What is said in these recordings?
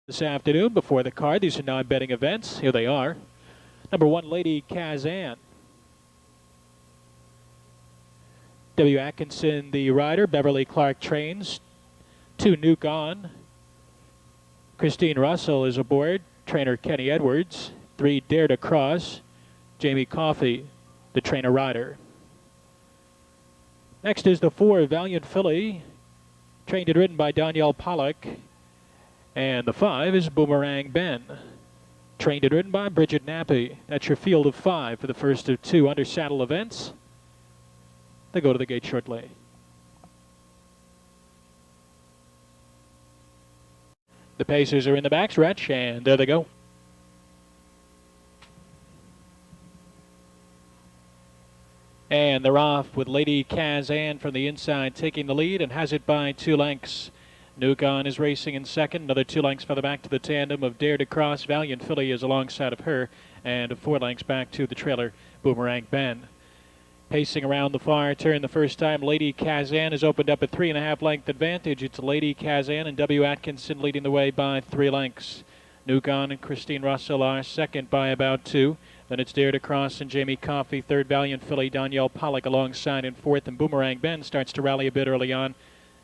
This afternoon before the card. These are non-betting events. Here they are. Number 1, Lady Kazan. W. Atkinson, the rider. Beverly Clark trains. 2, Nuke On. Christine Russell is aboard. Trainer Kenny Edwards. 3, Dare to Cross. Jamie Coffey, the trainer rider. Next is the 4, Valiant Filly. Trained and ridden by Danielle Pollock. And the 5 is Boomerang Ben. Trained and ridden by Bridget Nappy. That's your field of 5 for the first of 2 under saddle events. They go to the gate shortly. The pacers are in the backstretch, and there they go. And they're off with Lady Kazan from the inside taking the lead and has it by 2 lengths. Nuke On is racing in second. Another 2 lengths further back to the tandem of Dare to Cross. Valiant Filly is alongside of her. And 4 lengths back to the trailer, Boomerang Ben. Pacing around the far turn the first time, Lady Kazan has opened up a 3.5 length advantage. It's Lady Kazan and W. Atkinson leading the way by 3 lengths. Nuke On and Christine Russell are second by about 2. Then it's Dare to Cross and Jamie Coffey. Third, Valiant Filly, Danielle Pollock alongside in fourth. And Boomerang Ben starts to rally a bit early on.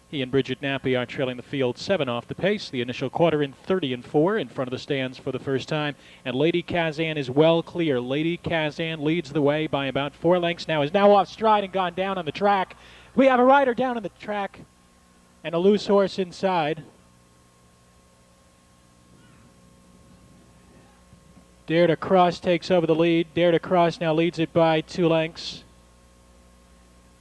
He and Bridget Nappy are trailing the field 7 off the pace. The initial quarter in 30-4 in front of the stands for the first time. And Lady Kazan is well clear. Lady Kazan leads the way by about 4 lengths now. Is now off stride and gone down on the track. We have a rider down on the track and a loose horse inside. Dare to Cross takes over the lead. Dare to Cross now leads it by 2 lengths.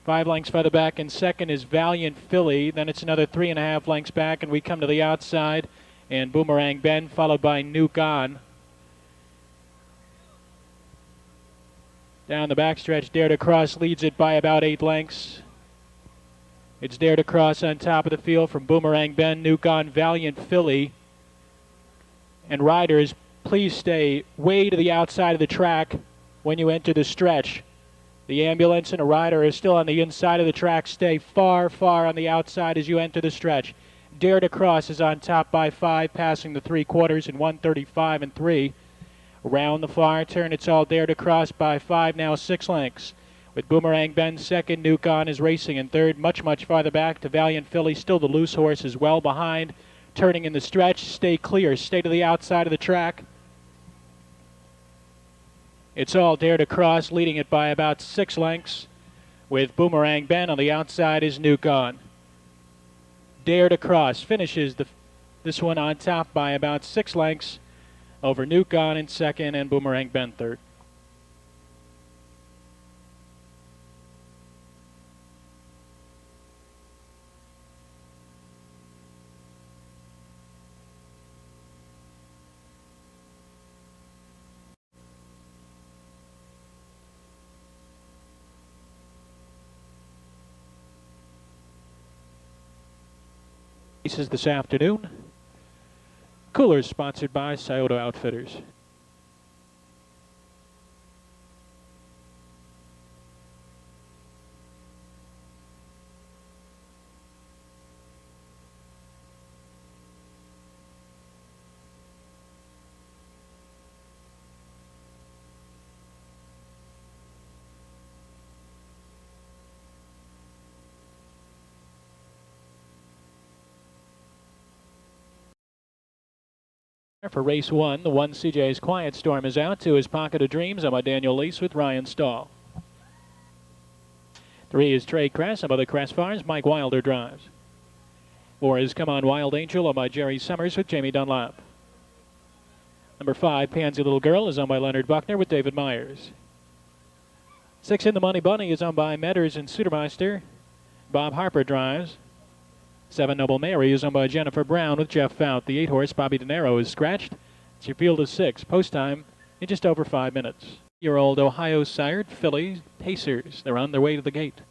5 lengths further back in second is Valiant Filly. Then it's another 3.5 lengths back, and we come to the outside. And Boomerang Ben, followed by Nuke On. Down the backstretch, Dare to Cross leads it by about 8 lengths. It's Dare to Cross on top of the field from Boomerang Ben, Nuke On, Valiant Filly. And riders, please stay way to the outside of the track when you enter the stretch. The ambulance and a rider are still on the inside of the track. Stay far, far on the outside as you enter the stretch. Dare to Cross is on top by 5, passing the 3/4 in 1:35 3. Around the far turn, it's all Dare to Cross by 5, now 6 lengths. With Boomerang Ben second, Nuke On is racing in third. Much farther back to Valiant Filly. Still the loose horse is well behind. Turning in the stretch, stay clear. Stay to the outside of the track. It's all Dare to Cross, leading it by about 6 lengths. With Boomerang Ben on the outside is Nuke On. Dare to Cross finishes this one on top by about 6 lengths over Nuke On in second and Boomerang Ben third. Races this afternoon. Coolers sponsored by Scioto Outfitters. For race 1, the 1 CJ's Quiet Storm is out. 2 is Pocket of Dreams. I'm by Daniel Lease with Ryan Stahl. 3 is Trey Kress. I'm by the Kress Farms. Mike Wilder drives. 4 is Come On Wild Angel. I'm by Jerry Summers with Jamie Dunlap. Number 5, Pansy Little Girl, is owned by Leonard Buckner with David Myers. 6 in the Money Bunny is owned by Metters and Sudermeister. Bob Harper drives. 7 Noble Mary is owned by Jennifer Brown with Jeff Fout. The 8-horse Bobby De Niro is scratched. It's your field of 6. Post time in just over 5 minutes. Year-old Ohio sired filly Pacers. They're on their way to the gate.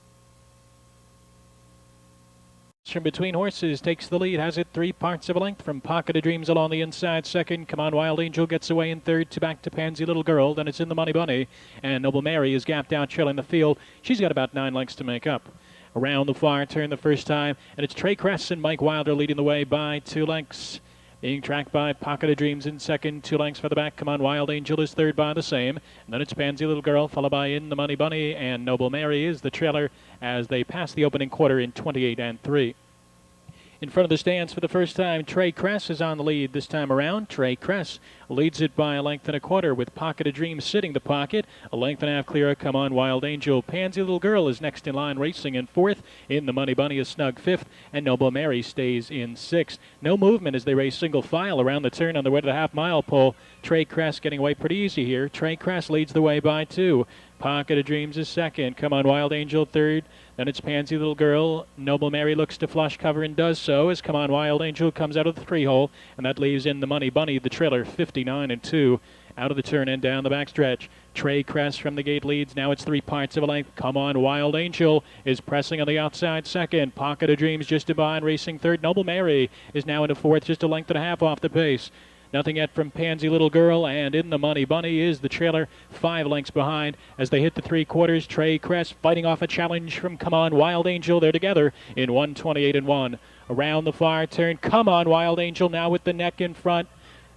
From between horses takes the lead, has it 3 parts of a length from Pocket of Dreams along the inside. Second, Come On Wild Angel gets away in third. To back to Pansy Little Girl. Then it's in the Money Bunny. And Noble Mary is gapped out, trailing the field. She's got about 9 lengths to make up. Around the far turn the first time, and it's Trey Kress and Mike Wilder leading the way by 2 lengths. Being tracked by Pocket of Dreams in second, 2 lengths for the back. Come On Wild Angel is third by the same. And then it's Pansy Little Girl, followed by In the Money Bunny, and Noble Mary is the trailer as they pass the opening quarter in 28 and 3. In front of the stands for the first time, Trey Kress is on the lead this time around. Trey Kress leads it by a length and a quarter with Pocket of Dreams sitting the pocket. A length and a half clear. Come On Wild Angel. Pansy Little Girl is next in line, racing in fourth. In the Money Bunny is snug fifth, and Noble Mary stays in sixth. No movement as they race single file around the turn on the way to the half-mile pole. Trey Kress getting away pretty easy here. Trey Kress leads the way by 2. Pocket of Dreams is second. Come On Wild Angel third. Then it's Pansy Little Girl. Noble Mary looks to flush cover and does so as Come On Wild Angel comes out of the 3-hole. And that leaves In the Money Bunny, the trailer, 59 and 2. Out of the turn and down the backstretch. Trey Kress from the gate leads. Now it's 3 parts of a length. Come On Wild Angel is pressing on the outside second. Pocket of Dreams just behind, racing third. Noble Mary is now into fourth, just a length and a half off the pace. Nothing yet from Pansy Little Girl, and In the Money Bunny is the trailer, 5 lengths behind. As they hit the 3/4, Trey Kress fighting off a challenge from Come On Wild Angel. They're together in 1:28 and 1. Around the far turn, Come On Wild Angel now with the neck in front.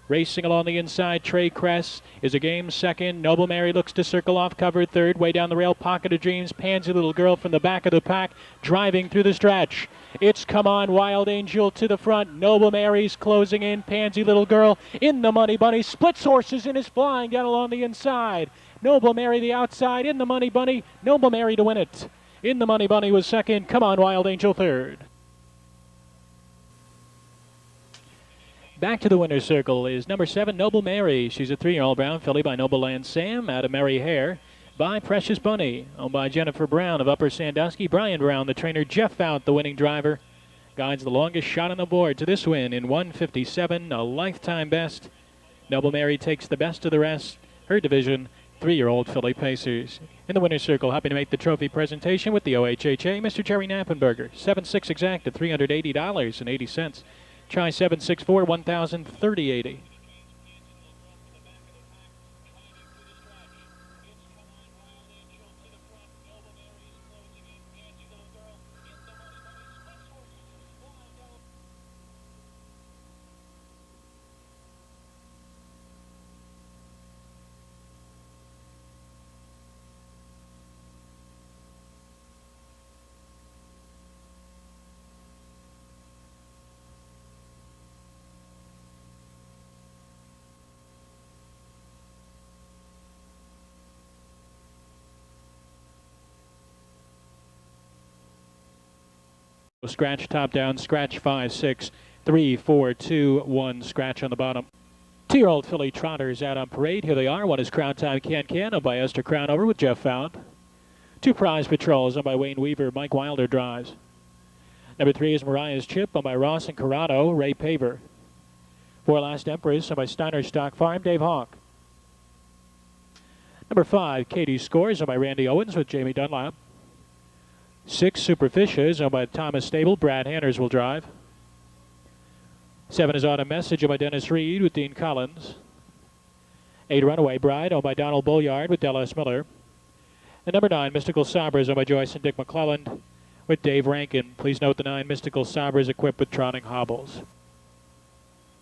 Racing along the inside, Trey Kress is a game second. Noble Mary looks to circle off cover third. Way down the rail, Pocket of Dreams. Pansy Little Girl from the back of the pack, driving through the stretch. It's Come On Wild Angel to the front. Noble Mary's closing in. Pansy Little Girl. In the Money Bunny. Splits horses and is flying down along the inside. Noble Mary the outside. In the Money Bunny. Noble Mary to win it. In the Money Bunny was second. Come On Wild Angel third. Back to the winner's circle is number 7, Noble Mary. She's a 3-year-old brown filly by Noble Land Sam out of Mary Hare. By Precious Bunny, owned by Jennifer Brown of Upper Sandusky. Brian Brown, the trainer. Jeff Out, the winning driver, guides the longest shot on the board to this win in 1:57, a lifetime best. Noble Mary takes the best of the rest. Her division, 3-year-old filly pacers. In the winner's circle, happy to make the trophy presentation with the OHHA, Mr. Jerry Knappenberger. 7.6 exact at $380.80. Try 764, 1,030.80. Scratch top down, scratch 5, 6, 3, 4, 2, 1, scratch on the bottom. 2-year-old filly trotters out on parade. Here they are. One is Crown Time Can owned by Esther Crownover with Jeff Found. 2 prize patrols owned by Wayne Weaver. Mike Wilder drives. Number 3 is Mariah's Chip owned by Ross and Corrado. Ray Paver. 4 Last Empress owned by Steiner Stock Farm. Dave Hawk. Number 5, Katie's Scores owned by Randy Owens with Jamie Dunlap. 6 Superfishes owned by Thomas Stable. Brad Hanners will drive. 7 is Autumn Message owned by Dennis Reed with Dean Collins. 8 Runaway Bride owned by Donald Bulliard with Dallas Miller. And number 9 Mystical Sabres owned by Joyce and Dick McClelland with Dave Rankin. Please note the 9 Mystical Sabres equipped with trotting hobbles.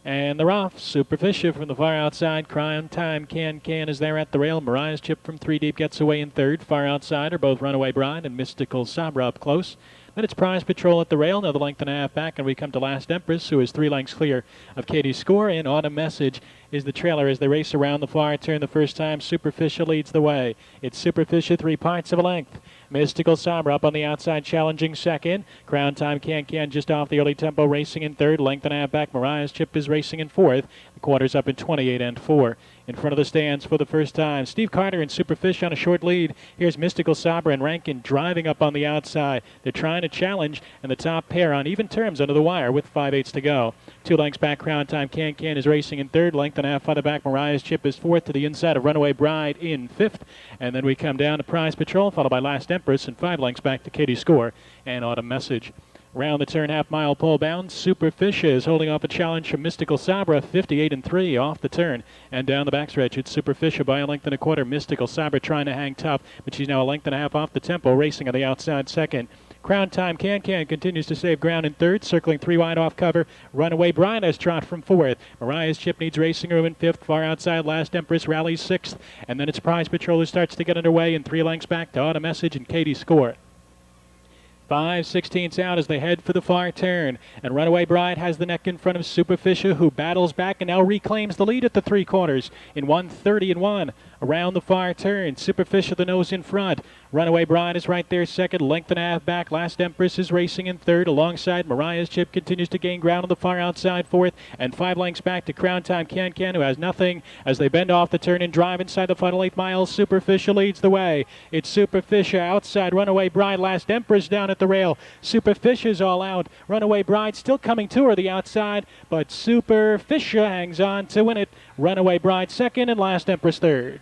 And they're off. Superfisher from the far outside. Crown Time Can is there at the rail. Mariah's Chip from 3 deep gets away in third. Far outside are both Runaway Bride and Mystical Sabra up close. Then it's Prize Patrol at the rail, another length and a half back, and we come to Last Empress, who is 3 lengths clear of Katie's Score, and Autumn Message is the trailer as they race around the far turn the first time. Superficial leads the way. It's Superficial 3 parts of a length. Mystical Sabra up on the outside, challenging second. Crown Time Can just off the early tempo, racing in third. Length and a half back. Mariah's Chip is racing in fourth. The quarter's up in 28 and 4. In front of the stands for the first time, Steve Carter and Superfish on a short lead. Here's Mystical Sabra and Rankin driving up on the outside. They're trying to challenge, and the top pair on even terms under the wire with 5/8 to go. 2 lengths back, Crown Time Can is racing in third. Length and a half farther back, Mariah's Chip is fourth to the inside of Runaway Bride in fifth. And then we come down to Prize Patrol, followed by Last Empress, and 5 lengths back to Katie's Score and Autumn Message. Round the turn, half-mile pole bound. Superfish is holding off a challenge from Mystical Sabra, 58 and 3 off the turn. And down the backstretch, it's Superfish by a length and a quarter. Mystical Sabra trying to hang tough, but she's now a length and a half off the tempo, racing on the outside second. Crown Time Can continues to save ground in third, circling 3 wide off cover. Runaway Bride has trot from fourth. Mariah's Chip needs racing room in fifth. Far outside, Last Empress rallies sixth. And then it's Prize Patrol who starts to get underway, and 3 lengths back to Auto Message and Katie Score. 5/16 out as they head for the far turn. And Runaway Bride has the neck in front of Superficial, who battles back and now reclaims the lead at the 3/4 in 1:30-1. Around the far turn, Superficial the nose in front. Runaway Bride is right there second, length and a half back. Last Empress is racing in third. Alongside, Mariah's Chip continues to gain ground on the far outside fourth. And 5 lengths back to Crown Time Can, who has nothing as they bend off the turn and drive inside the final 8 miles. Superficial leads the way. It's Superficial outside. Runaway Bride, Last Empress down at the rail. Superficial's all out. Runaway Bride still coming to her the outside, but Superficial hangs on to win it. Runaway Bride second and Last Empress third.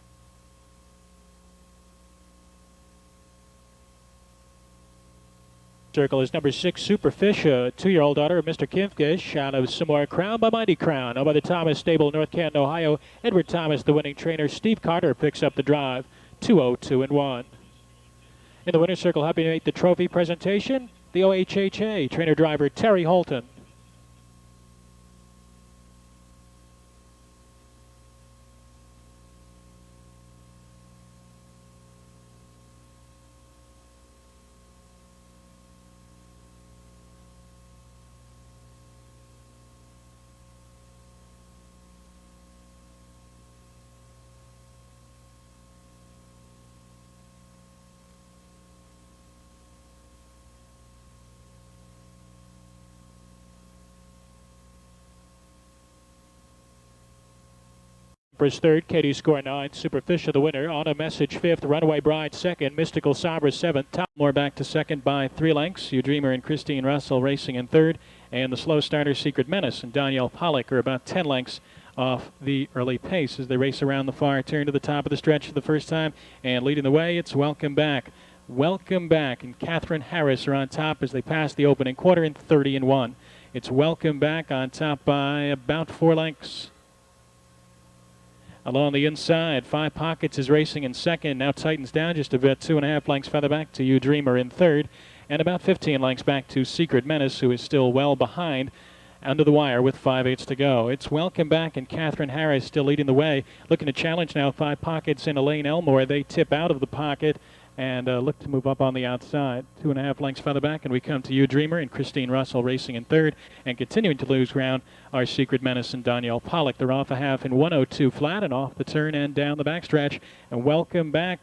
Circle is number 6, Superficial, 2-year-old daughter of Mr. Kimfish, out of Samora Crown by Mighty Crown. Owned by the Thomas Stable, North Canton, Ohio. Edward Thomas, the winning trainer. Steve Carter picks up the drive. 2:02-1. In the winner's circle, happy to make the trophy presentation, the OHHA trainer driver Terry Holton. Empress third, Katie Score 9, Superficial the winner. Auto Message fifth, Runaway Bride second, Mystical Sabra seventh. Topmore back to second by 3 lengths. You Dreamer and Christine Russell racing in third. And the slow starter Secret Menace and Danielle Pollock are about 10 lengths off the early pace as they race around the far turn to the top of the stretch for the first time. And leading the way, it's Welcome Back. Welcome Back and Catherine Harris are on top as they pass the opening quarter in 30-1. It's Welcome Back on top by about 4 lengths. Along the inside, 5 Pockets is racing in second. Now tightens down just a bit, 2.5 lengths further back to You Dreamer in third. And about 15 lengths back to Secret Menace, who is still well behind under the wire with 5/8 to go. It's Welcome Back and Catherine Harris still leading the way. Looking to challenge now 5 Pockets and Elaine Elmore. They tip out of the pocket and look to move up on the outside. 2.5 lengths further back, and we come to You Dreamer and Christine Russell racing in third. And continuing to lose ground are Secret Menace and Danielle Pollock. They're off a half in 1:02 flat and off the turn and down the backstretch. And Welcome Back,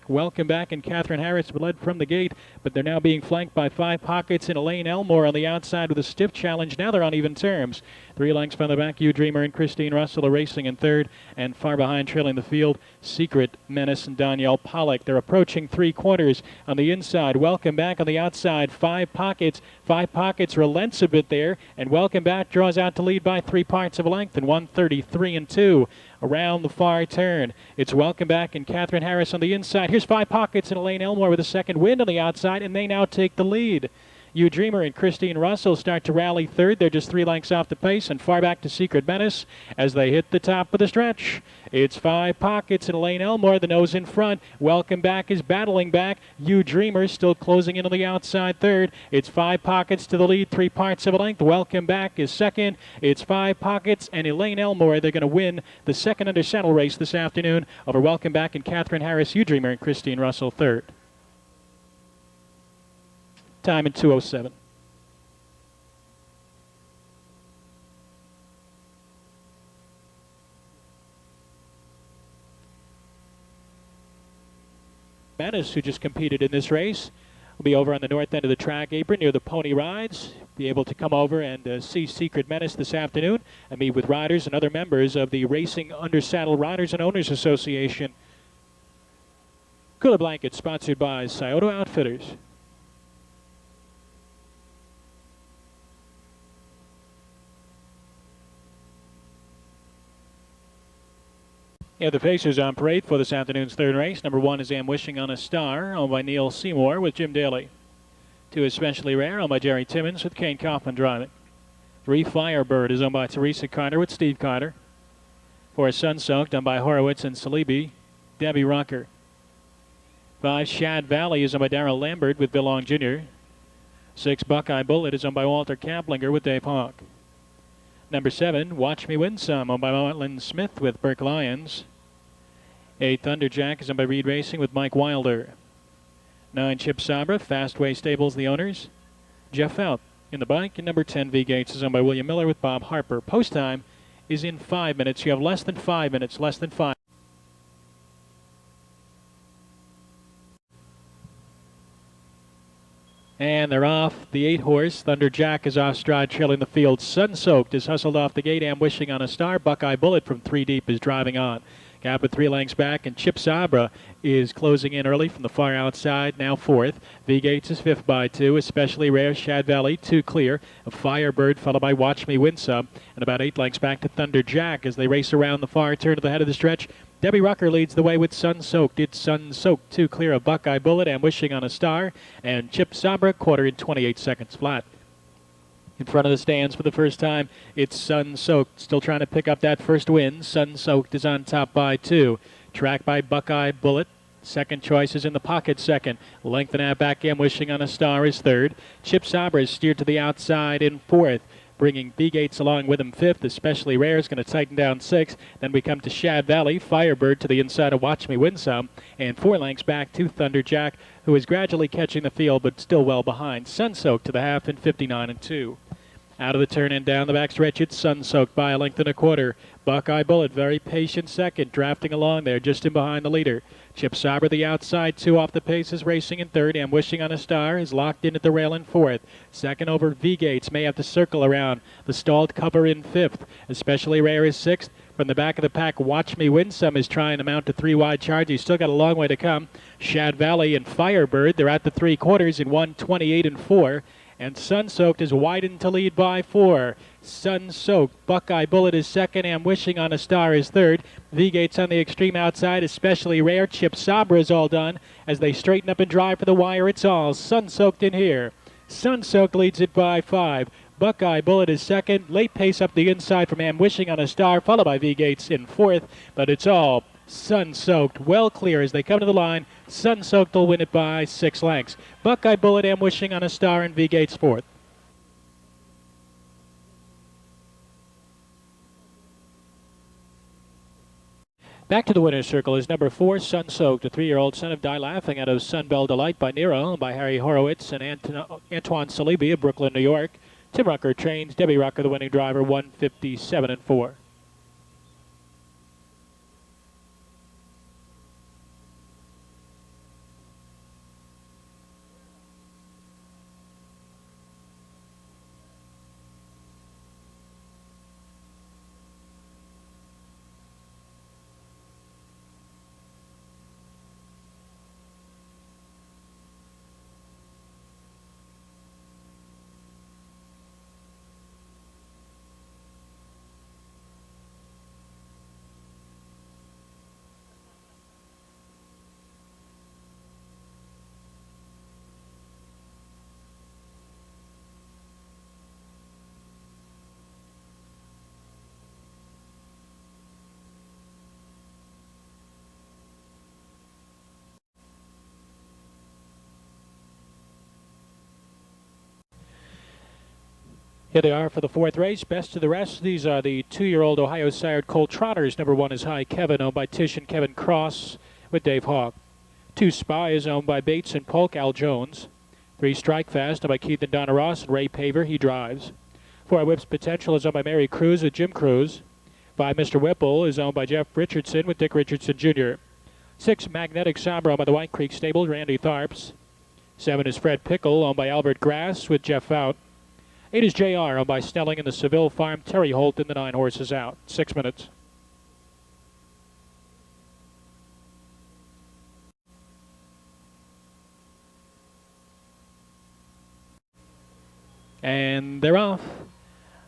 and Catherine Harris led from the gate, but they're now being flanked by 5 Pockets and Elaine Elmore on the outside with a stiff challenge. Now they're on even terms. 3 lengths further back, You Dreamer and Christine Russell are racing in third, and far behind, trailing the field, Secret Menace and Danielle Pollock. They're approaching 3/4 on the inside. Welcome Back on the outside, 5 Pockets. 5 Pockets relents a bit there, and Welcome Back draws out to lead by 3/4 of a length in 1:33-2. Around the far turn, it's Welcome Back and Catherine Harris on the inside. Here's 5 Pockets and Elaine Elmore with a second wind on the outside, and they now take the lead. You Dreamer and Christine Russell start to rally third. They're just 3 lengths off the pace, and far back to Secret Menace as they hit the top of the stretch. It's 5 Pockets and Elaine Elmore, the nose in front. Welcome Back is battling back. You Dreamer still closing in on the outside third. It's 5 Pockets to the lead, 3/4 of a length. Welcome Back is second. It's 5 Pockets and Elaine Elmore. They're going to win the second under saddle race this afternoon over Welcome Back and Catherine Harris. You Dreamer and Christine Russell third. Time in 2:07. Menace, who just competed in this race, will be over on the north end of the track apron near the pony rides. Be able to come over and see Secret Menace this afternoon and meet with riders and other members of the Racing Under Saddle Riders and Owners Association. Cooler Blanket sponsored by Scioto Outfitters. Yeah, the Pacers on parade for this afternoon's third race. Number 1 is Am Wishing on a Star, owned by Neil Seymour with Jim Daly. 2 is Especially Rare, owned by Jerry Timmons with Kane Kaufman driving. 3 Firebird is owned by Teresa Carter with Steve Carter. 4 Sunsoaked, owned by Horowitz and Salibi, Debbie Rucker. 5 Shad Valley is owned by Darrell Lambert with Bill Long Jr. 6, Buckeye Bullet is owned by Walter Kaplinger with Dave Hawk. Number 7, Watch Me Win Some, owned by Martin Smith with Burke Lyons. 8, Thunderjack is owned by Reed Racing with Mike Wilder. 9, Chip Sabra, Fastway Stables, the owners. Jeff Fout in the bike. And number 10, V Gates, is owned by William Miller with Bob Harper. Post time is in 5 minutes. You have less than 5 minutes, less than 5. And they're off. The 8 horse, Thunderjack, is off stride, trailing the field. Sun-Soaked is hustled off the gate. Am Wishing on a Star. Buckeye Bullet from 3 deep is driving on. Gap with 3 lengths back, and Chip Sabra is closing in early from the far outside, now 4th. V Gates is 5th by 2, Especially Rare, Shad Valley, 2 clear. A Firebird followed by Watch Me Win Some, and about 8 lengths back to Thunderjack as they race around the far turn to the head of the stretch. Debbie Rucker leads the way with Sun-Soaked. It's Sun-Soaked, 2 clear of Buckeye Bullet, Am Wishing on a Star, and Chip Sabra, quarter in 28 seconds flat. In front of the stands for the first time, it's Sun-Soaked, still trying to pick up that first win. Sun-Soaked is on top by 2. Tracked by Buckeye Bullet. Second choice is in the pocket second. Length and a half back, Am Wishing on a Star is 3rd. Chip Sabra is steered to the outside in 4th. Bringing B Gates along with him 5th. Especially Rare is going to tighten down 6th. Then we come to Shad Valley. Firebird to the inside of Watch Me Win Some. And 4 lengths back to Thunderjack, who is gradually catching the field but still well behind. Sun-Soaked to the half in 59 and 2. Out of the turn and down the backstretch, it's Sun-Soaked by a length and a quarter. Buckeye Bullet, very patient second, drafting along there just in behind the leader. Chip Sabra the outside, 2 off the pace, is racing in 3rd. Am Wishing on a Star is locked in at the rail in 4th. Second over, V Gates may have to circle around the stalled cover in 5th. Especially Rare is 6th. From the back of the pack, Watch Me Win Some is trying to mount a 3 wide charge. He's still got a long way to come. Shad Valley and Firebird, they're at the 3 quarters in 1:28 and 4. And Sun-Soaked is widened to lead by 4. Sun-Soaked. Buckeye Bullet is 2nd. Am Wishing on a Star is 3rd. V Gates on the extreme outside, Especially Rare. Chip Sabra is all done. As they straighten up and drive for the wire, it's all Sun-Soaked in here. Sun-Soaked leads it by 5. Buckeye Bullet is 2nd. Late pace up the inside from Am Wishing on a Star, followed by V Gates in 4th. But it's all Sun-Soaked, well clear as they come to the line. Sun-Soaked will win it by 6 lengths. Buckeye Bullet, Am Wishing on a Star, and V Gates 4th. Back to the winner's circle is number 4, Sun-Soaked, a 3-year-old son of Die Laughing out of Sunbell Delight by Nero, by Harry Horowitz and Antoine Salibi of Brooklyn, New York. Tim Rucker trains. Debbie Rucker, the winning driver, 1:57 and 4. Here they are for the 4th race. Best of the rest. These are the 2-year-old Ohio sired Colt Trotters. Number 1 is High Kevin, owned by Tish and Kevin Cross with Dave Hawk. 2 Spy is owned by Bates and Polk, Al Jones. 3 Strike Fast, owned by Keith and Donna Ross and Ray Paver, he drives. 4 Whip's Potential is owned by Mary Cruz with Jim Cruz. 5 Mr. Whipple is owned by Jeff Richardson with Dick Richardson Jr. 6 Magnetic Sabra, owned by the White Creek Stable, Randy Tharps. 7 is Fred Pickle, owned by Albert Grass with Jeff Fout. 8 is JR, owned by Snelling and the Seville Farm, Terry Holt, and the 9 horses out. 6 minutes. And they're off.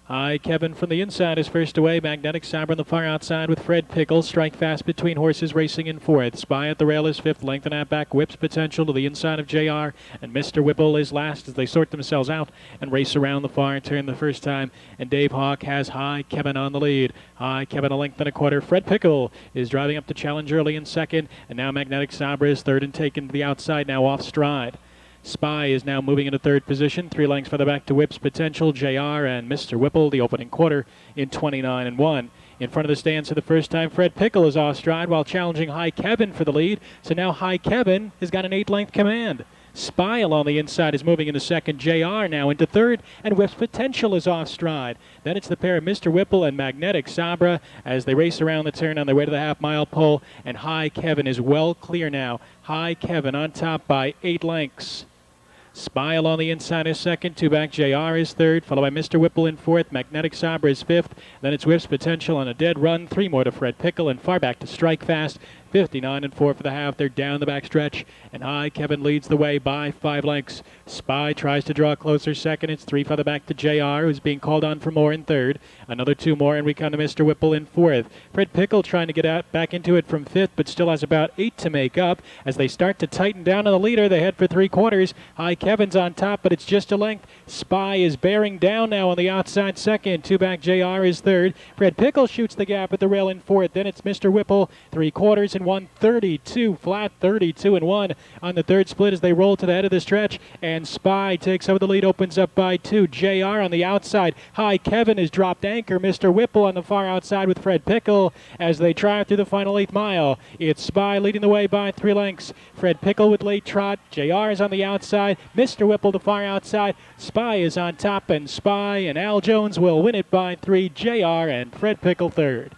High Kevin from the inside is first away. Magnetic Sabra on the far outside with Fred Pickle. Strike Fast between horses racing in 4th. Spy at the rail is 5th. Length and a half back. Whips Potential to the inside of JR. And Mr. Whipple is last as they sort themselves out and race around the far turn the first time. And Dave Hawk has High Kevin on the lead. High Kevin a length and a quarter. Fred Pickle is driving up to challenge early in 2nd. And now Magnetic Sabra is 3rd and taken to the outside now off stride. Spy is now moving into third position. 3 lengths further back to Whip's Potential, JR, and Mr. Whipple, the opening quarter in 29-1. In front of the stands for the first time, Fred Pickle is off stride while challenging High Kevin for the lead. So now High Kevin has got an 8-length command. Spy along the inside is moving into second. JR now into third, and Whip's Potential is off stride. Then it's the pair of Mr. Whipple and Magnetic Sabra as they race around the turn on their way to the half-mile pole, and High Kevin is well clear now. High Kevin on top by 8 lengths. Spy along the inside is second. 2 back, JR is third, followed by Mr. Whipple in fourth. Magnetic Sabra is fifth. Then it's Whip's Potential on a dead run. 3 more to Fred Pickle, and far back to Strike Fast. 59-4 for the half. They're down the back stretch, and High Kevin leads the way by 5 lengths. Spy tries to draw closer second. It's 3 further back to JR, who's being called on for more in third. Another 2 more, and we come to Mr. Whipple in fourth. Fred Pickle trying to get out back into it from fifth, but still has about 8 to make up. As they start to tighten down on the leader, they head for 3/4. High Kevin's on top, but it's just a length. Spy is bearing down now on the outside second. 2 back, JR is third. Fred Pickle shoots the gap at the rail in fourth. Then it's Mr. Whipple, 3/4 and 132 flat, 32-1 on the third split as they roll to the head of the stretch. And Spy takes over the lead, opens up by 2. JR on the outside. High Kevin has dropped anchor. Mr. Whipple on the far outside with Fred Pickle as they drive through the final 8th mile. It's Spy leading the way by 3 lengths. Fred Pickle with late trot. JR is on the outside. Mr. Whipple the far outside. Spy is on top, and Spy and Al Jones will win it by 3. JR and Fred Pickle third.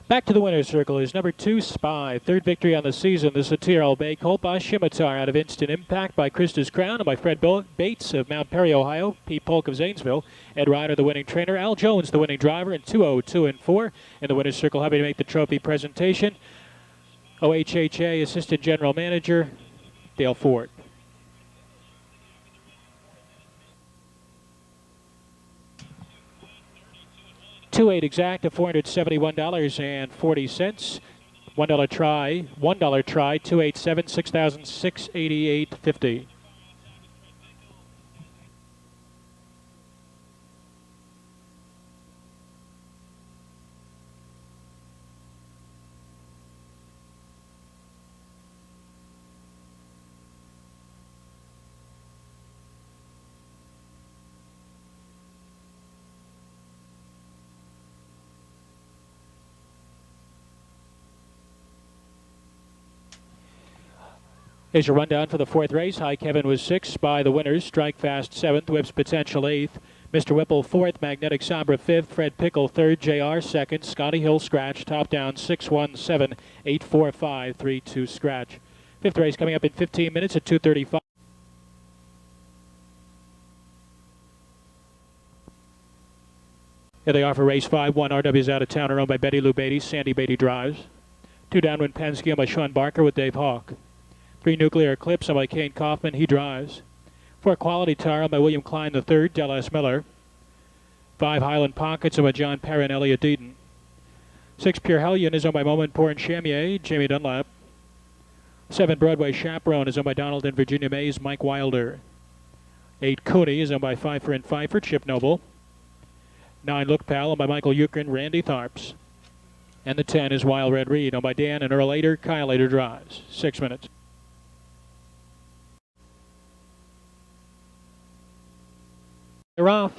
Back to the winner's circle is number 2, Spy. Third victory on the season. The Satiro Bay Colt by Scimitar out of Instant Impact by Christus Crown and by Fred Bates of Mount Perry, Ohio. Pete Polk of Zanesville. Ed Ryder, the winning trainer. Al Jones, the winning driver, in 2:02-4. In the winner's circle, happy to make the trophy presentation. OHHA Assistant General Manager, Dale Ford. 2/8 exact of $471.40. $1 try, $1 try, 287, 6,688.50. Here's your rundown for the 4th race. High Kevin was 6th, Spy the winners, Strike Fast 7th, Whip's Potential 8th, Mr. Whipple 4th, Magnetic Sabra 5th, Fred Pickle 3rd, JR 2nd, Scotty Hill scratch, top down 6-1-7, 8-4-5, 3-2 scratch. 5th race coming up in 15 minutes at 2:35. Here they are for race 5. 1 RW's out of town are owned by Betty Lou Beatty. Sandy Beatty drives. 2 Downwind Penske owned by Sean Barker with Dave Hawk. 3 Nuclear Eclipse owned by Kane Kaufman. He drives. 4 Quality Tire owned by William Klein III. Dallas Miller. 5 Highland Pockets owned by John Perrin and Elliot Deaton. 6 Pure Hellion is owned by Moment Pour and Chamier, Jamie Dunlap. 7 Broadway Chaperone is owned by Donald and Virginia Mays, Mike Wilder. 8 Cooney is owned by Pfeiffer and Pfeiffer, Chip Noble. 9 Look Pal owned by Michael Euchrin, Randy Tharps. And the 10 is Wild Red Reed owned by Dan and Earl Ader. Kyle Ader drives. 6 minutes. They're off.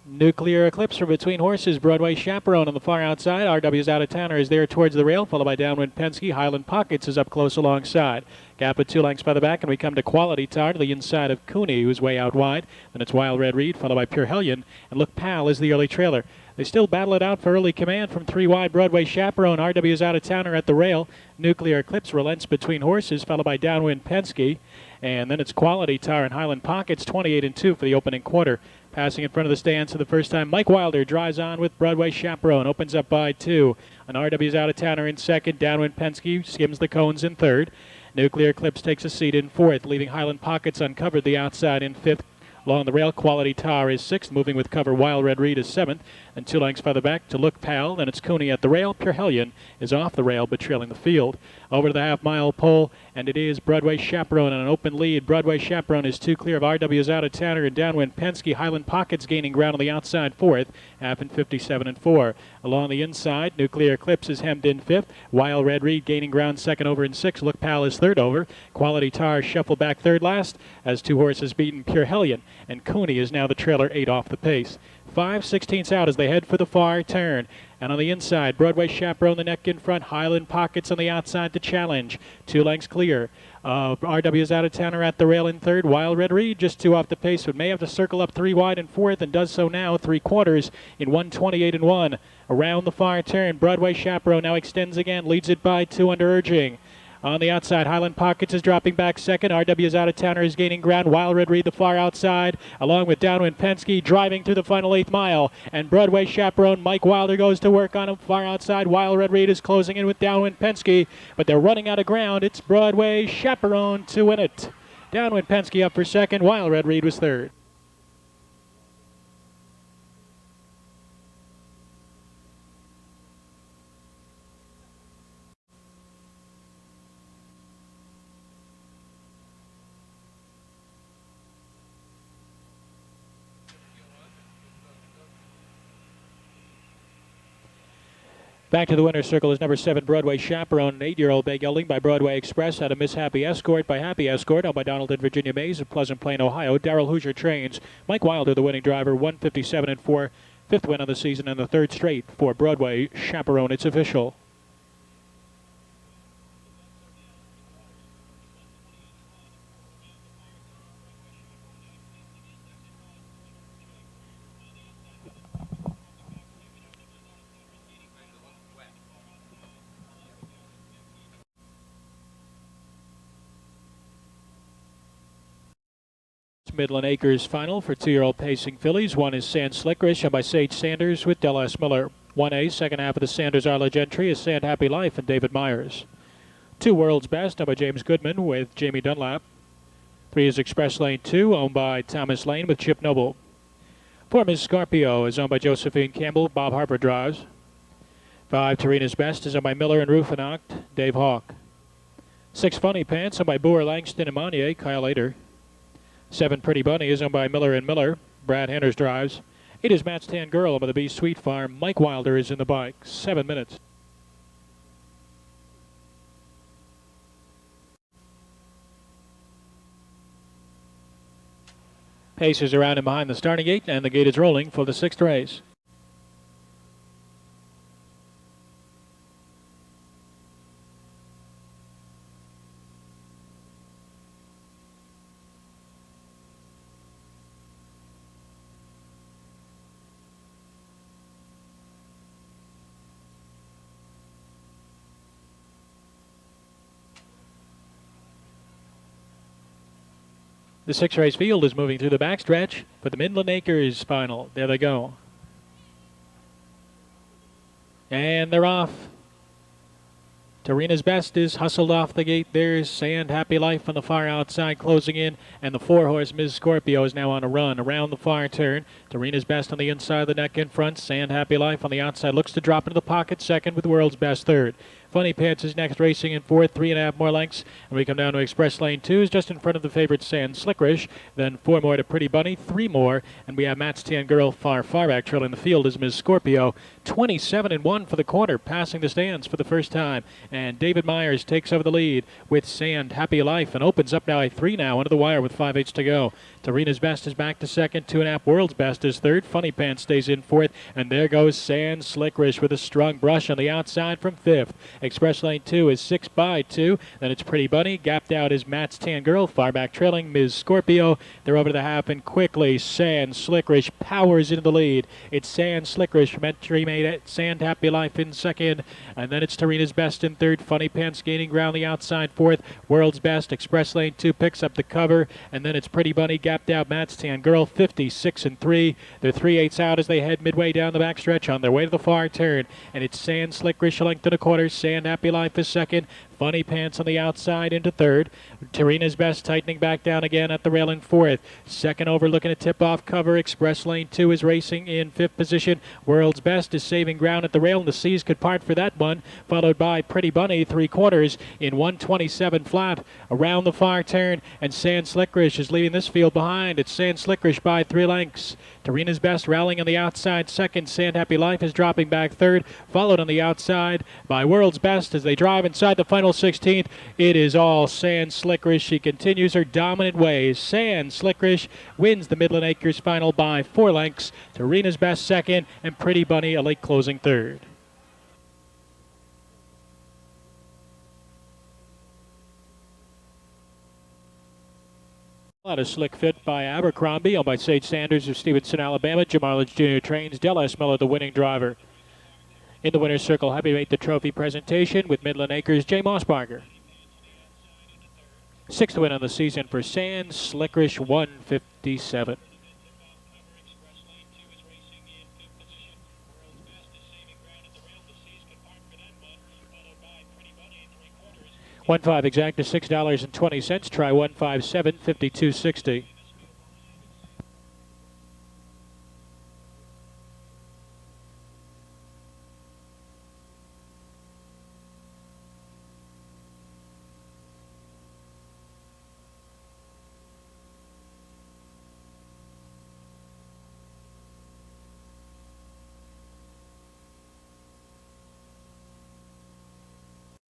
Nuclear Eclipse from between horses. Broadway Chaperone on the far outside. RW's Out of Towner is there towards the rail, followed by Downwind Penske. Highland Pockets is up close alongside. Gap of 2 lengths by the back, and we come to Quality Tire to the inside of Cooney, who's way out wide. Then it's Wild Red Reed, followed by Pure Hellion, and Look Pal is the early trailer. They still battle it out for early command from 3 wide. Broadway Chaperone. RW's Out of Towner at the rail. Nuclear Eclipse relents between horses, followed by Downwind Penske. And then it's Quality Tire and Highland Pockets, 28-2 for the opening quarter. Passing in front of the stands for the first time, Mike Wilder drives on with Broadway Chaperone. Opens up by 2. An RW's Out of Towner in second. Downwind Penske skims the cones in third. Nuclear Eclipse takes a seat in fourth, leaving Highland Pockets uncovered the outside in fifth. Along the rail, Quality Tar is 6th, moving with cover. Wild Red Reed is 7th, and 2 lengths further back to Look Pal. Then it's Cooney at the rail. Pure Hellion is off the rail, but trailing the field. Over to the half-mile pole, and it is Broadway Chaperone on an open lead. Broadway Chaperone is 2 clear of RW's Out of Towner and Downwind Penske. Highland Pockets gaining ground on the outside 4th, half in 57 and 4. Along the inside, Nuclear Eclipse is hemmed in 5th. Wild Red Reed gaining ground 2nd over in 6th. Look Pal is 3rd over. Quality Tar shuffled back 3rd last as 2 horses beaten Pure Hellion, and Cooney is now the trailer 8 off the pace. 5/16 out as they head for the far turn. And on the inside, Broadway Chaperone the neck in front. Highland Pockets on the outside to challenge. 2 lengths clear. RW's Out of Towner at the rail in 3rd. Wild Red Reed just 2 off the pace, but may have to circle up 3 wide in 4th, and does so now 3/4 in 1:28 and 1. Around the far turn, Broadway Chaperone now extends again, leads it by 2 under urging. On the outside, Highland Pockets is dropping back 2nd. RW's Out of Towner is gaining ground. Wild Red Reed the far outside, along with Downwind Penske, driving through the final 8th mile. And Broadway Chaperone, Mike Wilder goes to work on him far outside. Wild Red Reed is closing in with Downwind Penske, but they're running out of ground. It's Broadway Chaperone to win it. Downwind Penske up for 2nd. Wild Red Reed was 3rd. Back to the winner's circle is number 7, Broadway Chaperone, an 8-year-old bay gelding by Broadway Express out of Miss Happy Escort by Happy Escort, owned by Donald and Virginia Mays of Pleasant Plain, Ohio. Darrell Hoosier trains. Mike Wilder, the winning driver, 157 and 4, 5th win of the season and the 3rd straight for Broadway Chaperone. It's official. Midland Acres final for 2-year-old pacing fillies. 1 is Sand Slickerish, owned by Sage Sanders with Dallas Miller. 1A, second half of the Sanders Arla Gentry, is Sand Happy Life and David Myers. 2 World's Best, owned by James Goodman with Jamie Dunlap. 3 is Express Lane 2, owned by Thomas Lane with Chip Noble. 4 Miss Scorpio is owned by Josephine Campbell. Bob Harper drives. 5 Tarina's Best is owned by Miller and Rufinacht. Dave Hawk. 6 Funny Pants, owned by Boer, Langston and Monnier. Kyle Ader. 7 Pretty Bunny is owned by Miller and Miller. Brad Henners drives. 8 is Matt's Tan Girl, owned by the B Sweet Farm. Mike Wilder is in the bike. 7 minutes. Pace is around and behind the starting gate, and the gate is rolling for the 6th race. The 6-race field is moving through the backstretch for the Midland Acres final. There they go. And they're off. Tarina's Best is hustled off the gate. There's Sand Happy Life on the far outside closing in. And the 4-horse Ms. Scorpio is now on a run around the far turn. Tarina's Best on the inside of the neck in front. Sand Happy Life on the outside looks to drop into the pocket second with World's Best third. Funny Pants is next, racing in 4th, 3.5 more lengths. And we come down to Express Lane 2 is just in front of the favorite Sand Slickerish. Then 4 more to Pretty Bunny, 3 more. And we have Matt's Tan Girl far back trailing the field is Ms. Scorpio. 27 and 1 for the quarter, passing the stands for the first time. And David Myers takes over the lead with Sand Happy Life and opens up now a 3 now under the wire with 5/8 to go. Tarina's Best is back to second, 2.5 World's Best is third. Funny Pants stays in 4th. And there goes Sand Slickerish with a strong brush on the outside from 5th. Express Lane 2 is 6 by 2. Then it's Pretty Bunny. Gapped out is Matt's Tan Girl. Far back trailing Ms. Scorpio. They're over the half and quickly Sand Slickerish powers into the lead. It's Sand Slickerish from entry made at Sand Happy Life in second. And then it's Tarina's Best in third. Funny Pants gaining ground the outside 4th. World's Best. Express Lane 2 picks up the cover. And then it's Pretty Bunny. Gapped out Matt's Tan Girl. 56 and 3. They're 3/8 out as they head midway down the backstretch on their way to the far turn. And it's Sand Slickerish a length and a quarter. Sand Happy Life is second. Funny Pants on the outside into third. Tarina's Best tightening back down again at the rail in fourth. Second over looking to tip off cover. Express Lane 2 is racing in fifth position. World's Best is saving ground at the rail, and the seas could part for that one. Followed by Pretty Bunny, 3/4 in 127 flat around the far turn. And Sand Slickerish is leaving this field behind. It's Sand Slickerish by 3 lengths. Tarina's Best rallying on the outside second. Sand Happy Life is dropping back third, followed on the outside by World's Best as they drive inside the final 16th. It is all Sand Slickerish. She continues her dominant ways. Sand Slickerish wins the Midland Acres final by 4 lengths. Tarina's Best second, and Pretty Bunny a late closing third. A slick fit by Abercrombie, owned by Sage Sanders of Stevenson, Alabama. Jim Arledge Jr. trains. Del S. Miller, the winning driver. In the winner's circle, happy to make the trophy presentation with Midland Acres, Jay Mossbarger. Sixth win on the season for Sand Slickerish, 157. $1.5 exact to $6.20. Try 157, 52.60.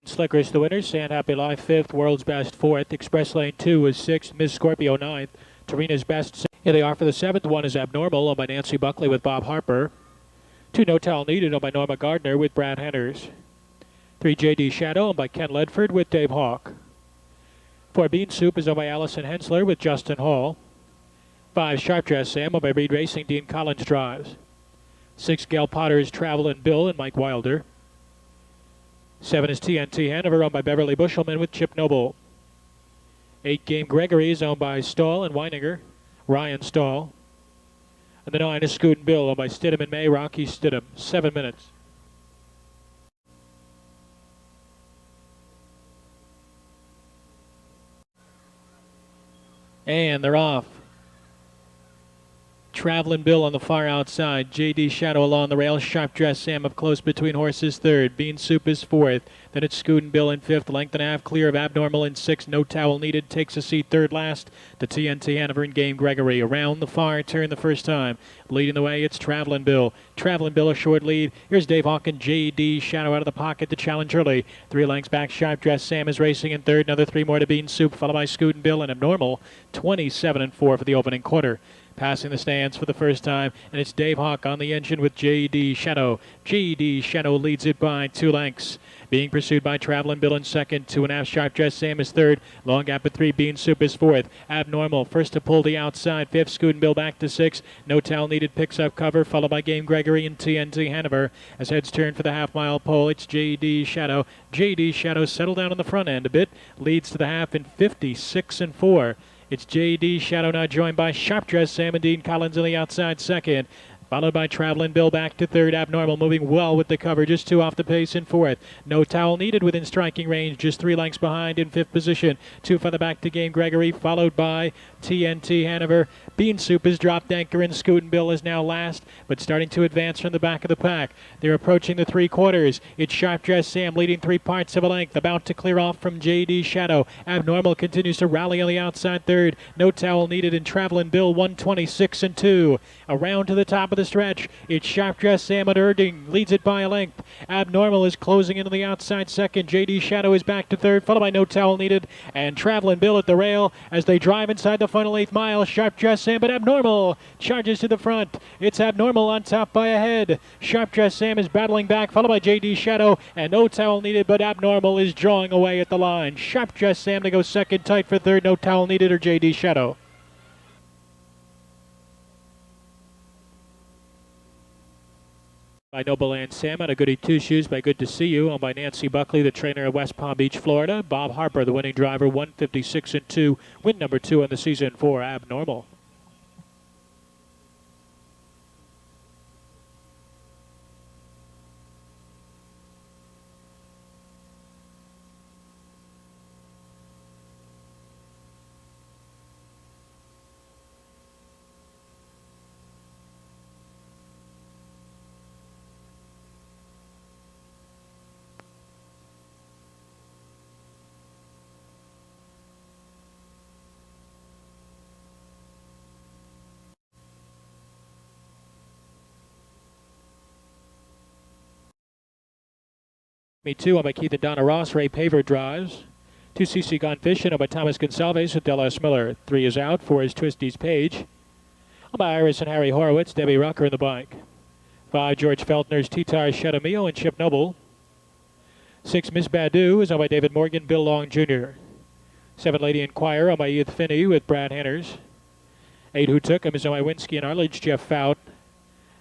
Slickerish the winner. Sand Happy Life fifth. World's Best fourth. Express Lane 2 was sixth. Miss Scorpio ninth. Tarina's Best. Here they are for the seventh. One is Abnormal, owned by Nancy Buckley with Bob Harper. 2 No Towel Needed, owned by Norma Gardner with Brad Henners. 3 J.D. Shadow, owned by Ken Ledford with Dave Hawk. 4 Bean Soup is owned by Allison Hensler with Justin Hall. 5 Sharp Dress Sam, owned by Reed Racing. Dean Collins drives. 6 Gail Potter's Travel and Bill and Mike Wilder. 7 is TNT Hanover, owned by Beverly Bushelman with Chip Noble. 8 Game Gregory is owned by Stahl and Weininger, Ryan Stahl. And the 9 is Scoot and Bill, owned by Stidham and May, Rocky Stidham. 7 minutes. And they're off. Travelin' Bill on the far outside. J.D. Shadow along the rail. Sharp Dress Sam up close between horses third. Bean Soup is fourth. Then it's Scoot and Bill in fifth. Length and a half clear of Abnormal in sixth. No Towel Needed takes a seat third last to TNT Hanover and Game Gregory. Around the far turn the first time. Leading the way, it's Travelin' Bill. Travelin' Bill a short lead. Here's Dave Hawk and J.D. Shadow out of the pocket to challenge early. 3 lengths back. Sharp Dress Sam is racing in third. Another 3 more to Bean Soup, followed by Scoot and Bill and Abnormal. 27-4 for the opening quarter. Passing the stands for the first time, and it's Dave Hawk on the engine with J.D. Shadow. J.D. Shadow leads it by 2 lengths. Being pursued by Travelin' Bill in second. 2.5 Sharp Dress Sam is third. Long gap at 3. Bean Soup is fourth. Abnormal first to pull the outside. Fifth. Scoot and Bill back to 6. No Towel Needed picks up cover, followed by Game Gregory and TNT Hanover. As heads turn for the half-mile pole, it's J.D. Shadow. J.D. Shadow settled down on the front end a bit. Leads to the half in 56-4. It's J.D. Shadow now joined by Sharp Dress Sam and Dean Collins on the outside second. Followed by Travelin' Bill back to third. Abnormal moving well with the cover, just 2 off the pace in fourth. No Towel Needed within striking range, just 3 lengths behind in fifth position. 2 further back to Game Gregory, followed by TNT Hanover. Bean Soup is dropped anchor and Scoot and Bill is now last, but starting to advance from the back of the pack. They're approaching the 3/4. It's Sharp Dress Sam leading 3/4 of a length, about to clear off from J.D. Shadow. Abnormal continues to rally on the outside third. No Towel Needed and Travelin' Bill 126-2. Around to the top of the stretch. It's Sharp Dress Sam and Erding leads it by a length. Abnormal is closing into the outside second. J.D. Shadow is back to third, followed by No Towel Needed and Travelin' Bill at the rail as they drive inside the final 8th mile. Sharp Dress Sam, but Abnormal charges to the front. It's Abnormal on top by a head. Sharp Dress Sam is battling back, followed by J.D. Shadow and No Towel Needed, but Abnormal is drawing away at the line. Sharp Dress Sam to go second, tight for third. No Towel Needed or J.D. Shadow. By Noble and Sam out of Goody Two Shoes by Good to See You, owned by Nancy Buckley, the trainer of West Palm Beach, Florida. Bob Harper, the winning driver, 156-2, win number 2 on the season for Abnormal. Me Too, by Keith and Donna Ross. Ray Paver drives. 2 CC Gone Fishing, by Thomas Gonsalves with Dallas Miller. 3 is out. 4 is Twisty's Page. By Iris and Harry Horowitz. Debbie Rucker in the bike. 5 George Feltner's Titar Shedamio and Chip Noble. 6 Miss Badu is owned by David Morgan, Bill Long Jr. 7 Lady Inquirer owned by Edith Finney with Brad Henners. 8 Who Took Him is owned by Winsky and Arledge, Jeff Fout.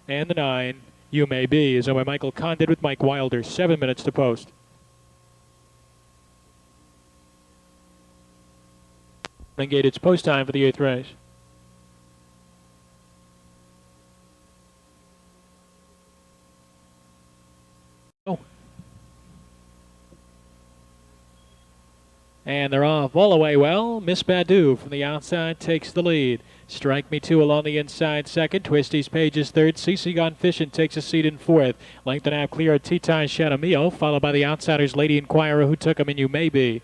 And the 9 You May Be is owned by Michael Condit with Mike Wilder. 7 minutes to post. Gate, it's post time for the 8th race. And they're off all the way well. Miss Badu from the outside takes the lead. Strike Me Too along the inside second. Twisty's Page is third. CC Gone Fishing takes a seat in fourth. Length and a half clear of T-Time Shadamio, followed by the outsiders Lady Inquirer, Who Took Him and You May Be.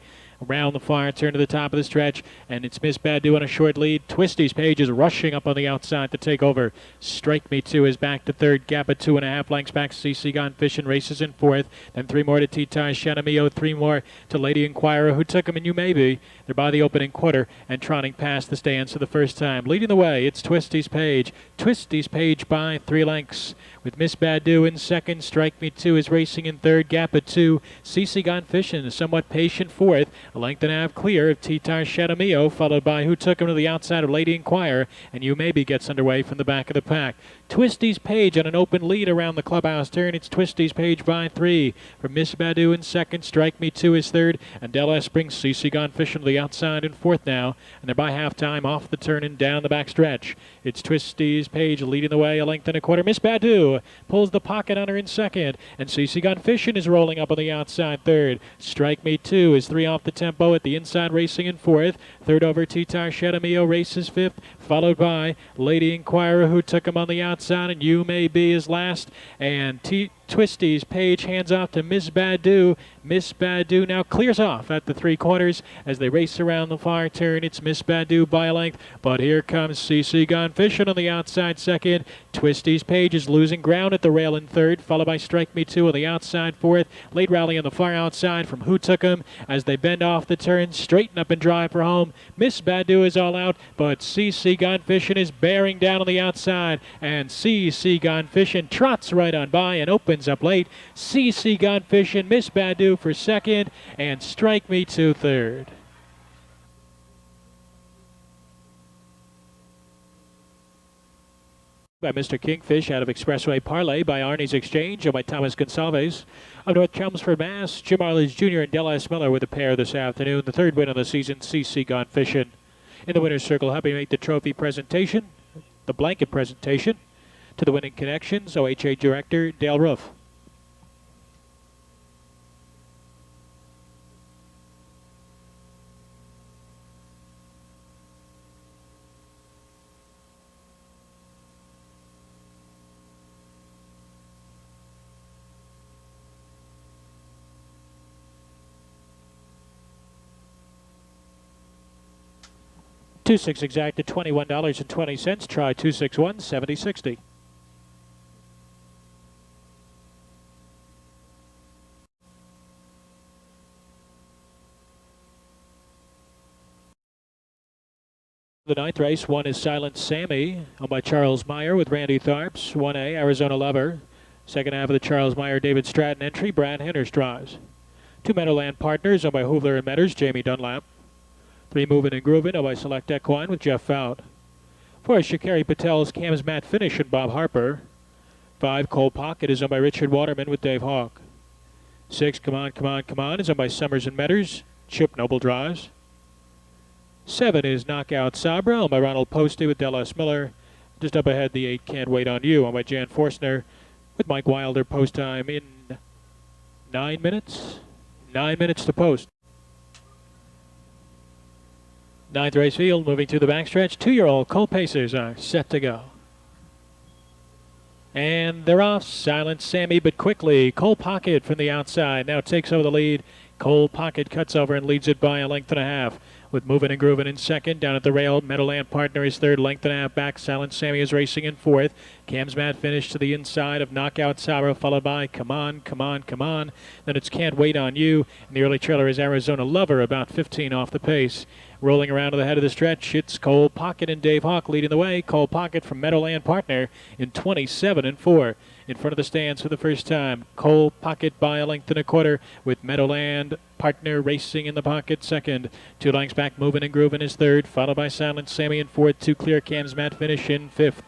Around the far turn to the top of the stretch, and it's Miss Badu on a short lead. Twisty's Page is rushing up on the outside to take over. Strike Me Too is back to third, gap at 2.5 lengths back. CC Gone Fishing races in fourth. Then 3 more to T-Time Shadamio, 3 more to Lady Inquirer, Who Took Him and You May Be. They're by the opening quarter and trotting past the stands for the first time. Leading the way, it's Twisty's Page. Twisty's Page by 3 lengths. With Miss Badu in second, Strike Me Too is racing in third, gap at 2. CC Gone Fishing is somewhat patient fourth. A length and a half clear of T-Tar Shadamio, followed by Who Took Him to the outside of Lady Inquirer, and You Maybe gets underway from the back of the pack. Twisty's Page on an open lead around the clubhouse turn. It's Twisty's Page by 3. From Miss Badu in second, Strike Me Too is third, and Del S brings CC Gone Fishing to the outside in fourth now, and they're by halftime off the turn and down the back stretch. It's Twisty's Page leading the way a length and a quarter. Miss Badu pulls the pocket on her in second, and CC Gone Fishing is rolling up on the outside third. Strike Me Too is 3 off the tempo at the inside, racing in fourth. Third over T-Tar Shadamio races fifth, followed by Lady Inquirer, Who Took Him on the outside, and You May Be is last. And Twisty's Page hands off to Miss Badu. Miss Badu now clears off at the 3/4 as they race around the far turn. It's Miss Badu by a length, but here comes CC Gone Fishing on the outside second. Twisty's Page is losing ground at the rail in third, followed by Strike Me Too on the outside fourth. Late rally on the far outside from Who Took Him as they bend off the turn, straighten up and drive for home. Miss Badu is all out, but CC Gone Fishing is bearing down on the outside, and CC Gone Fishing trots right on by and opens up late. CC Gone Fishing, Miss Badu for second, and Strike Me Too third. By Mr. Kingfish out of Expressway Parlay, by Arnie's Exchange, and by Thomas Gonsalves of North Chelmsford, Mass. Jim Arledge Jr. and Del S. Miller with a pair this afternoon. The third win of the season, CC Gone Fishing. In the winner's circle, helping make the trophy presentation, the blanket presentation, to the winning connections, OHA Director Dale Roof. Two six exacted $21.20. Try 261 7060. The ninth race, 1 is Silent Sammy, owned by Charles Meyer with Randy Tharps. 1A, Arizona Lover. Second half of the Charles Meyer David Stratton entry, Brad Henners drives. 2 Meadowland Partners, owned by Hoovler and Metters, Jamie Dunlap. 3 Movin' and Groovin', owned by Select Equine with Jeff Fout. 4 is Shakari Patel's Cam's Matte Finish and Bob Harper. 5 Cold Pocket is owned by Richard Waterman with Dave Hawk. 6 Come On, Come On, Come On is owned by Summers and Metters, Chip Noble drives. 7 is Knockout Sabra, owned by Ronald Posty with Del S. Miller. Just up ahead, the 8 Can't Wait on You, owned by Jan Forstner with Mike Wilder. Post time in 9 minutes. 9 minutes to post. Ninth race field, moving through the backstretch. 2-year-old Colt Pacers are set to go. And they're off. Silent Sammy, but quickly. Cold Pocket from the outside now takes over the lead. Cold Pocket cuts over and leads it by a length and a half. with Moving and Grooving in second. Down at the rail, Meadowland Partner is third. Length and a half back. Silent Sammy is racing in fourth. Cam's Mad Finish to the inside of Knockout Sabra, followed by Come On, Come On, Come On. Then it's Can't Wait on You. And the early trailer is Arizona Lover, about 15 off the pace. Rolling around to the head of the stretch, it's Cole Pocket and Dave Hawk leading the way. Cole Pocket from Meadowland Partner in 27-4. In front of the stands for the first time, Cole Pocket by a length and a quarter, with Meadowland Partner racing in the pocket second. 2 lengths back, Moving and Grooving is third, followed by Silent Sammy in fourth. 2 clear, Cam's Mad Finish in fifth.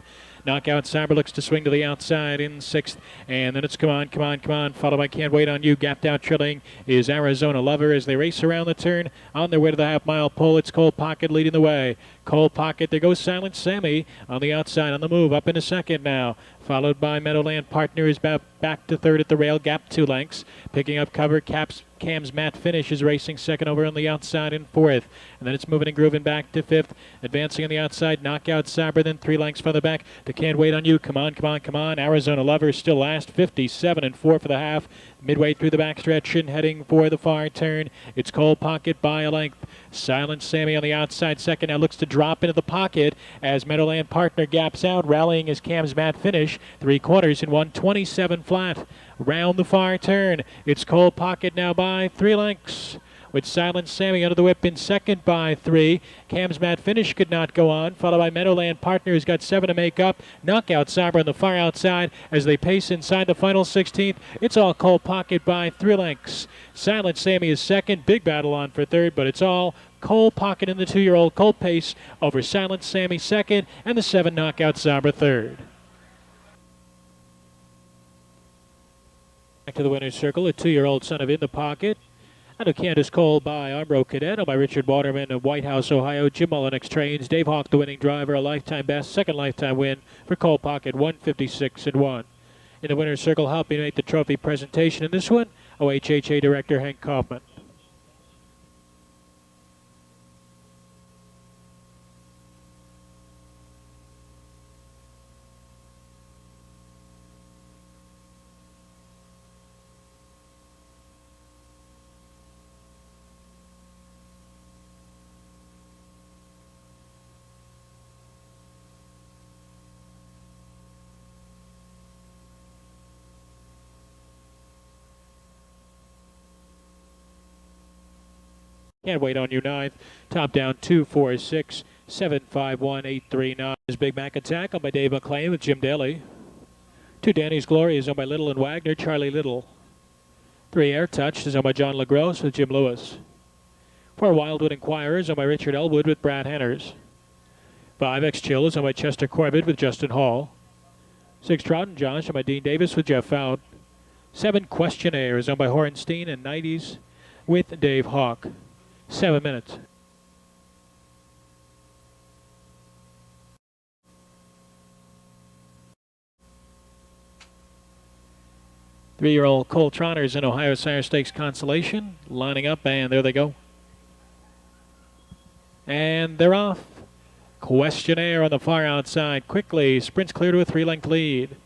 Knockout Saber looks to swing to the outside in sixth. And then it's Come On, Come On, Come On, followed by Can't Wait on You. Gapped out trailing is Arizona Lover as they race around the turn on their way to the half-mile pole. It's Cole Pocket leading the way. Cole Pocket, there goes Silent Sammy on the outside on the move, up into second now. Followed by Meadowland Partner is back to third at the rail, gap 2 lengths. Picking up cover, Cam's Matt Finish is racing second over on the outside in fourth. And then it's Moving and Grooving back to fifth. Advancing on the outside, Knockout Saber, then 3 lengths further back to Can't Wait on You. Come On, Come On, Come On. Arizona Lover still last, 57-4 for the half. Midway through the backstretch and heading for the far turn, it's Cole Pocket by a length. Silent Sammy on the outside second now looks to drop into the pocket as Meadowland Partner gaps out. Rallying is Cam's Mad Finish. 3/4 in 127 flat. Round the far turn, it's Cole Pocket now by 3 lengths. With Silent Sammy under the whip in second by 3. Cam's Mad Finish could not go on, followed by Meadowland Partner, who's got 7 to make up. Knockout Saber on the far outside as they pace inside the final 16th. It's all Cole Pocket by 3 lengths. Silent Sammy is second. Big battle on for third, but it's all Cole Pocket in the 2-year-old Colt pace over Silent Sammy second and the 7 Knockout Saber third. Back to the winner's circle, a 2-year-old Son of In the Pocket. And a Candace Cole by Armbro Cadet, owned by Richard Waterman of White House, Ohio. Jim Mullinex trains. Dave Hawk, the winning driver, a lifetime best, second lifetime win for Cole Pocket, 156-1. In the winner's circle, helping make the trophy presentation in this one, OHHA Director Hank Kaufman. Can't Wait on You ninth. Top down 2, 4, 6, 7, 5, 1, 8, 3, 9. Is Big Mac Attack owned by Dave McClain with Jim Daly. 2 Danny's Glory is owned by Little and Wagner, Charlie Little. 3 Air Touch is owned by John LaGrosse with Jim Lewis. 4 Wildwood Inquirers owned by Richard Elwood with Brad Henners. 5 X Chill is owned by Chester Corbett with Justin Hall. 6 Trout and Josh owned by Dean Davis with Jeff Fout. 7 Questionnaire is owned by Horenstein and 90s with Dave Hawk. 7 minutes. Three-year-old Cole Trotters in Ohio Sire Stakes Consolation, lining up, and there they go. And they're off. Questionnaire on the far outside. Quickly sprints clear to a 3-length lead.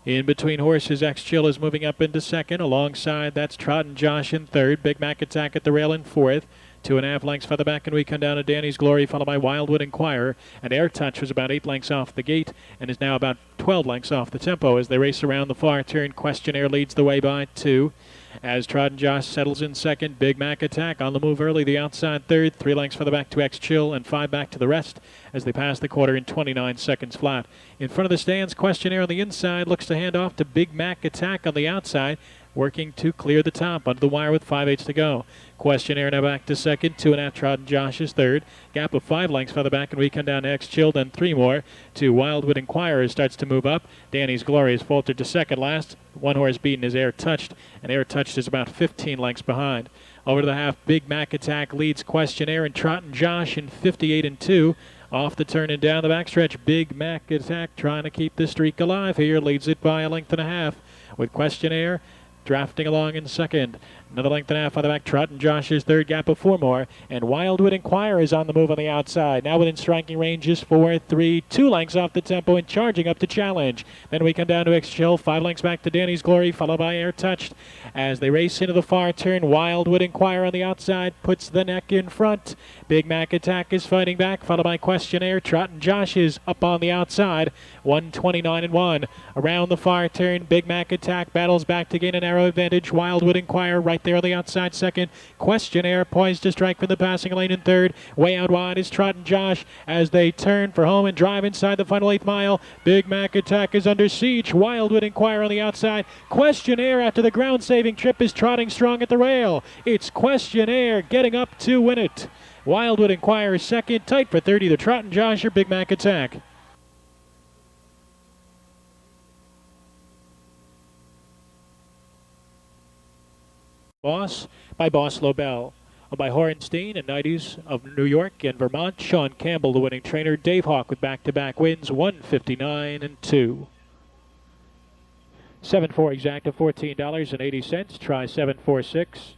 In between horses, X Chill is moving up into second. Alongside, that's Trot and Josh in third. Big Mac Attack at the rail in fourth. 2.5 lengths further back, and we come down to Danny's Glory, followed by Wildwood Inquirer. And Air Touch was about 8 lengths off the gate and is now about 12 lengths off the tempo as they race around the far turn. Questionnaire leads the way by 2. As Trot and Josh settles in second, Big Mac Attack on the move early, the outside third. 3 lengths further back to X Chill and 5 back to the rest as they pass the quarter in 29 seconds flat. In front of the stands, Questionnaire on the inside looks to hand off to Big Mac Attack on the outside, working to clear the top under the wire with 5/8 to go. Questionnaire now back to second. 2.5 Trot and Josh is third. Gap of 5 lengths further back, and we come down to X Chill, then 3 more to Wildwood Inquirer starts to move up. Danny's Glory has faltered to second last. 1 horse beaten is Air Touched, and Air Touched is about 15 lengths behind. Over to the half, Big Mac Attack leads Questionnaire and Trot and Josh in 58-2. Off the turn and down the backstretch, Big Mac Attack trying to keep the streak alive here. Leads it by 1.5 lengths with Questionnaire drafting along in second. Another length and a half on the back. Trot and Josh's third, gap of 4 more. And Wildwood Inquirer is on the move on the outside. Now within striking range is 4, 3, 2 lengths off the tempo and charging up to challenge. Then we come down to X-Chill, 5 lengths back to Danny's Glory, followed by Air Touched. As they race into the far turn, Wildwood Inquirer on the outside puts the neck in front. Big Mac Attack is fighting back, followed by Questionnaire. Trot and Josh is up on the outside, 129 and 1. Around the far turn, Big Mac Attack battles back to gain a narrow advantage. Wildwood Inquirer right there on the outside second. Questionnaire poised to strike from the passing lane in third. Way out wide is Trot and Josh as they turn for home and drive inside the final 8th mile. Big Mac Attack is under siege. Wildwood Inquirer on the outside. Questionnaire after the ground-saving trip is trotting strong at the rail. It's Questionnaire getting up to win it. Wildwood Inquirer second, tight for 30. The Trot and Josh or Big Mac Attack. Boss by Boss Lobel. By Horenstein and 90s of New York and Vermont. Sean Campbell, the winning trainer. Dave Hawk with back-to-back wins, 159 and 2. 7-4 exact of $14.80. Try 746.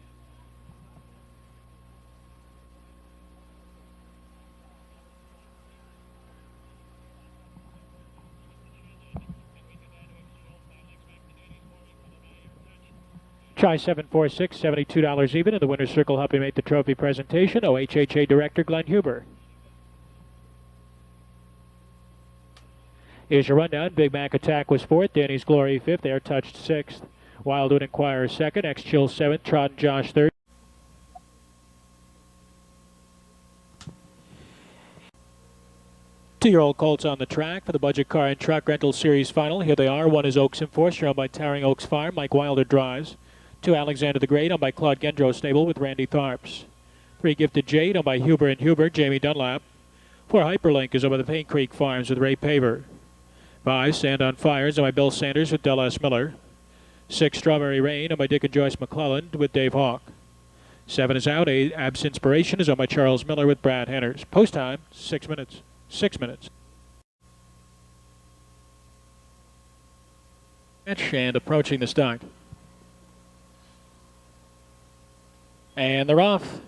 Try 746, $72 even, in the winner's circle helping make the trophy presentation. OHHA Director Glenn Huber. Here's your rundown. Big Mac Attack was 4th, Danny's Glory 5th, Air Touched 6th, Wildwood Inquirer 2nd, X-Chill 7th, Trot and Josh 3rd. Two-year-old colts on the track for the Budget Car and Truck Rental Series final. Here they are. 1 is Oaks Enforcer, owned by Towering Oaks Farm. Mike Wilder drives. 2, Alexander the Great, owned by Claude Gendro Stable with Randy Tharps. 3, Gifted Jade, owned by Huber and Huber, Jamie Dunlap. 4, Hyperlink is owned by the Paint Creek Farms with Ray Paver. 5, Sand on Fire is owned by Bill Sanders with Del S. Miller. 6, Strawberry Rain, owned by Dick and Joyce McClelland with Dave Hawk. 7 is out. Abs Inspiration is owned by Charles Miller with Brad Henners. Post time, 6 minutes. 6 minutes. And approaching the start. And they're off.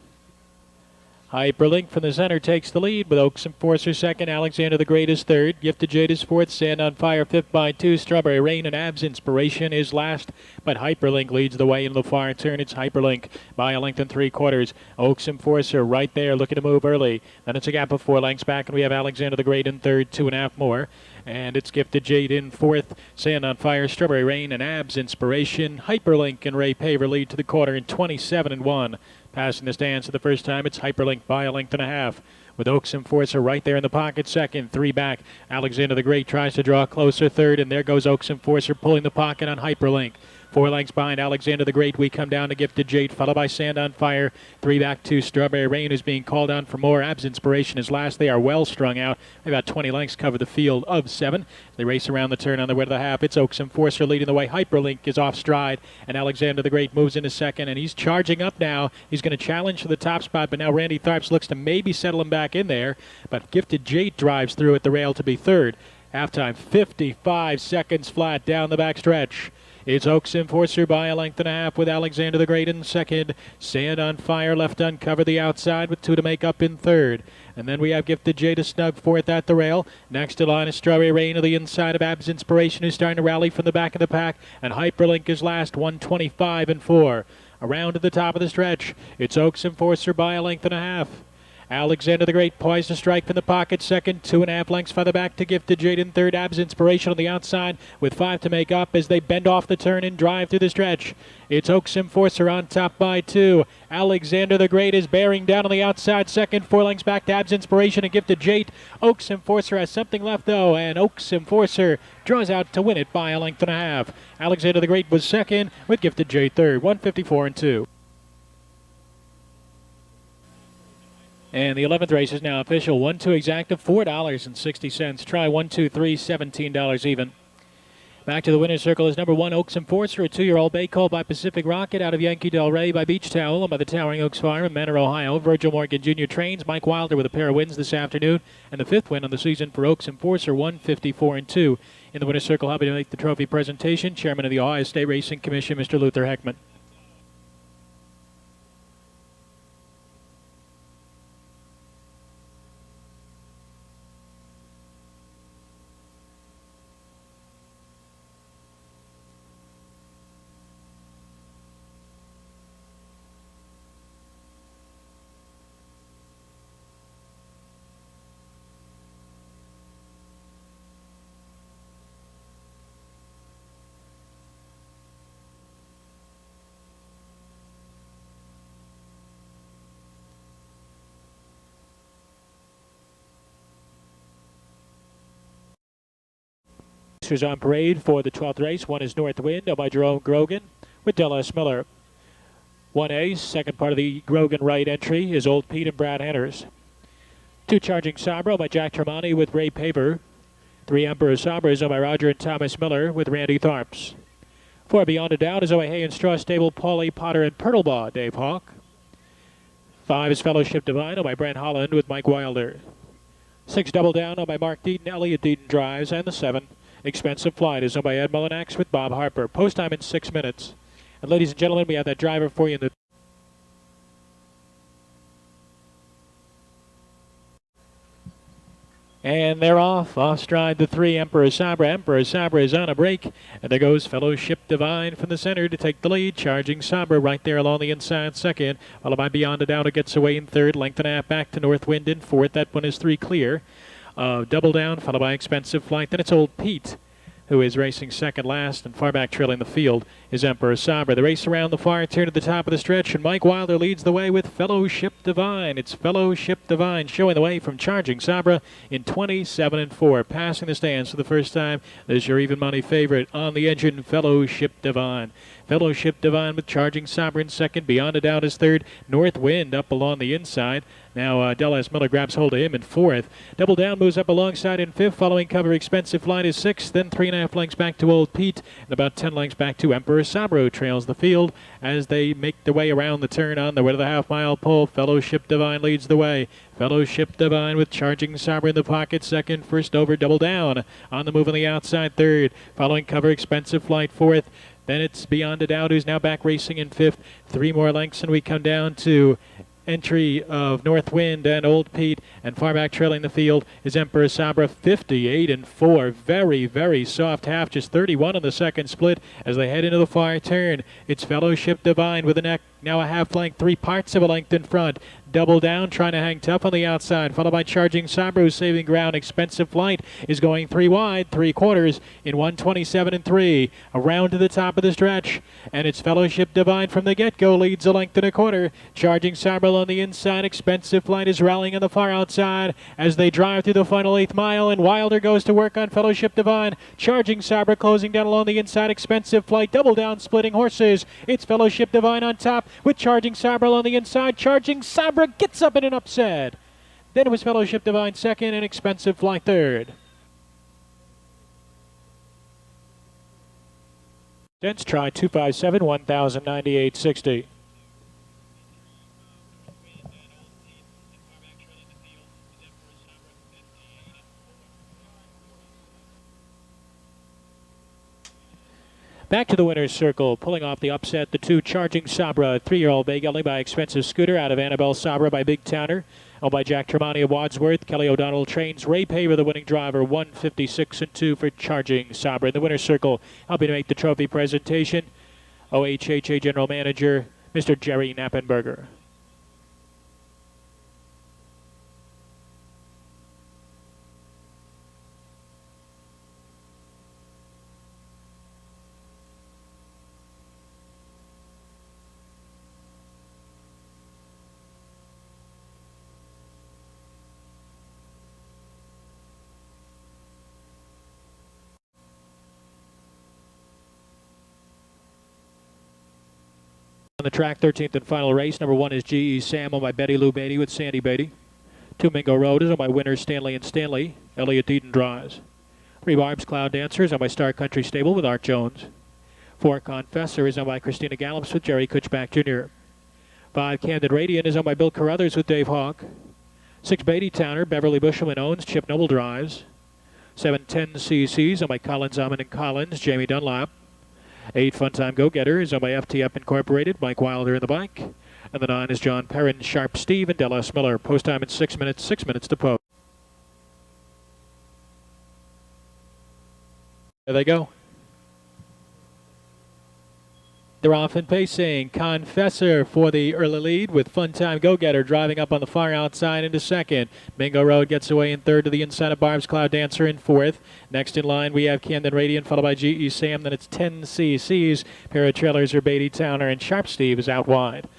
Hyperlink from the center takes the lead with Oaks Enforcer second. Alexander the Great is third. Gifted Jade is fourth. Sand on Fire fifth by 2. Strawberry Rain and Abs Inspiration is last. But Hyperlink leads the way into the far turn. It's Hyperlink by a length and 3/4. Oaks Enforcer right there looking to move early. Then it's a gap of 4 lengths back, and we have Alexander the Great in third, 2.5 more. And it's Gifted Jade in fourth. Sand on Fire, Strawberry Rain, and Abs Inspiration. Hyperlink and Ray Paver lead to the quarter in 27 and 1. Passing the stands for the first time, it's Hyperlink by a length and a half. With Oaks Enforcer right there in the pocket second. 3 back. Alexander the Great tries to draw closer third, and there goes Oaks Enforcer pulling the pocket on Hyperlink. 4 lengths behind Alexander the Great. We come down to Gifted Jade, followed by Sand on Fire. 3 back to Strawberry Rain, is being called on for more. Abs Inspiration is last. They are well strung out. About 20 lengths cover the field of 7. They race around the turn on their way to the half. It's Oaks Enforcer leading the way. Hyperlink is off stride, and Alexander the Great moves into second, and he's charging up now. He's going to challenge for the top spot, but now Randy Tharps looks to maybe settle him back in there. But Gifted Jade drives through at the rail to be third. Halftime, 55 seconds flat down the back stretch. It's Oaks Enforcer by a length and a half with Alexander the Great in second. Sand on Fire left uncovered the outside with 2 to make up in third. And then we have Gifted Jade a snug fourth at the rail. Next to line is Strawberry Rain to the inside of Abs Inspiration, who's starting to rally from the back of the pack. And Hyperlink is last, 125 and 4. Around to the top of the stretch, it's Oaks Enforcer by a length and a half. Alexander the Great poised to strike from the pocket second, 2.5 lengths farther back to Gifted Jade in third. Abs Inspiration on the outside with 5 to make up as they bend off the turn and drive through the stretch. It's Oaks Enforcer on top by 2. Alexander the Great is bearing down on the outside second, 4 lengths back to Abs Inspiration and Gifted Jade. Oaks Enforcer has something left though, and Oaks Enforcer draws out to win it by a length and a half. Alexander the Great was second with Gifted Jade third, 154 and 2. And the 11th race is now official. 1-2 exact of $4.60. Try 1, 2, 3, $17 even. Back to the winner's circle is number 1, Oaks Enforcer, a 2-year-old bay called by Pacific Rocket out of Yankee Del Rey by Beach Towel and by the Towering Oaks Farm in Manor, Ohio. Virgil Morgan Jr. trains. Mike Wilder with a pair of wins this afternoon. And the 5th win on the season for Oaks Enforcer, 154 and 2. In the winner's circle, helping to make the trophy presentation, Chairman of the Ohio State Racing Commission, Mr. Luther Heckman. racers on parade for the 12th race. One is North Wind, by Jerome Grogan with Dallas Miller. 1A, second part of the Grogan right entry, is Old Pete and Brad Henners. 2 Charging Sabra by Jack Tremonti with Ray Paver. 3 Emperor Sabra is owned by Roger and Thomas Miller with Randy Tharps. 4 Beyond a Doubt is owned by Hay and Straw Stable, Paulie Potter and Pirtlebaugh, Dave Hawk. 5 is Fellowship Divine owned by Brent Holland with Mike Wilder. 6 Double Down owned by Mark Deaton, Elliot Deaton drives, and the 7 Expensive Flight is owned by Ed Mullinax with Bob Harper. Post time in 6 minutes. And ladies and gentlemen, we have that driver for you in the and they're off stride the 3 Emperor Sabra. Emperor Sabra is on a break, and there goes Fellowship Divine from the center to take the lead. Charging Sabra right there along the inside second, followed by Beyond a Doubt, who gets away in third. Length and a half back to North Wind in fourth. That one is 3 clear. Double Down, followed by Expensive Flight. Then it's Old Pete, who is racing second last, and far back trailing the field is Emperor Sabra. The race around the far turn at the top of the stretch, and Mike Wilder leads the way with Fellowship Divine. It's Fellowship Divine showing the way from Charging Sabra in 27-4. Passing the stands for the first time, there's your even money favorite on the engine, Fellowship Divine. Fellowship Divine with Charging Sabra in second. Beyond a Doubt is third. North Wind up along the inside. Now Dallas Miller grabs hold of him in fourth. Double Down moves up alongside in fifth. Following cover, Expensive Flight is sixth. Then 3.5 lengths back to Old Pete, and about 10 lengths back to Emperor Sabra, who trails the field as they make their way around the turn on the way to the half-mile pole. Fellowship Divine leads the way. Fellowship Divine with Charging Sabra in the pocket second. First over, Double Down on the move on the outside third. Following cover, Expensive Flight fourth. Then it's Beyond a Doubt, who's now back racing in fifth. 3 more lengths, and we come down to entry of North Wind and Old Pete, and far back trailing the field is Emperor Sabra. 58-4. Very, very soft half, just 31 on the second split as they head into the far turn. It's Fellowship Divine with a neck now a half length, 3 parts of a length in front. Double Down trying to hang tough on the outside, followed by Charging Sabra, who's saving ground. Expensive Flight is going 3 wide, 3/4 in 1:27-3. Around to the top of the stretch, and it's Fellowship Divine from the get-go leads a length and a quarter. Charging Sabra on the inside. Expensive Flight is rallying on the far outside as they drive through the final 8th mile, and Wilder goes to work on Fellowship Divine. Charging Sabra closing down along the inside. Expensive Flight, Double Down splitting horses. It's Fellowship Divine on top with Charging Sabra on the inside. Charging Sabra gets up in an upset. Then it was Fellowship Divine second and Expensive Flight third. Dense try 257, 1098.60. Back to the winner's circle, pulling off the upset, the 2 Charging Sabra, 3-year-old bay gelding by Expensive Scooter out of Annabelle Sabra by Big Towner, owned by Jack Tremonti of Wadsworth. Kelly O'Donnell trains Ray Paver, the winning driver, 156-2 for Charging Sabra. In the winner's circle, helping to make the trophy presentation, OHHA General Manager, Mr. Jerry Knappenberger. On the track, 13th and final race. Number 1 is G.E. Sam on by Betty Lou Beatty with Sandy Beatty. 2 Mingo Road is on by winners Stanley and Stanley. Elliot Deaton drives. 3 Barb's Cloud Dancers on by Star Country Stable with Art Jones. 4 Confessor is on by Christina Gallops with Jerry Kutchback Jr. 5 Candid Radiant is on by Bill Carruthers with Dave Hawk. 6 Beatty Towner, Beverly Bushelman owns, Chip Noble drives. 7 10 CCs on by Collins, Almond and Collins, Jamie Dunlap. 8 Funtime Go-Getter is owned by FTF Incorporated, Mike Wilder in the bike. And the 9 is John Perrin, Sharp Steve, and Dallas Miller. Post time in 6 minutes, 6 minutes to post. There they go. They're off and pacing. Confessor for the early lead with Funtime Go-Getter driving up on the far outside into second. Mingo Road gets away in third to the inside of Barb's Cloud Dancer in fourth. Next in line we have Camden Radiant followed by G.E. Sam. Then it's 10 CCs. Pair of trailers are Beatty Towner and Sharp Steve is out wide.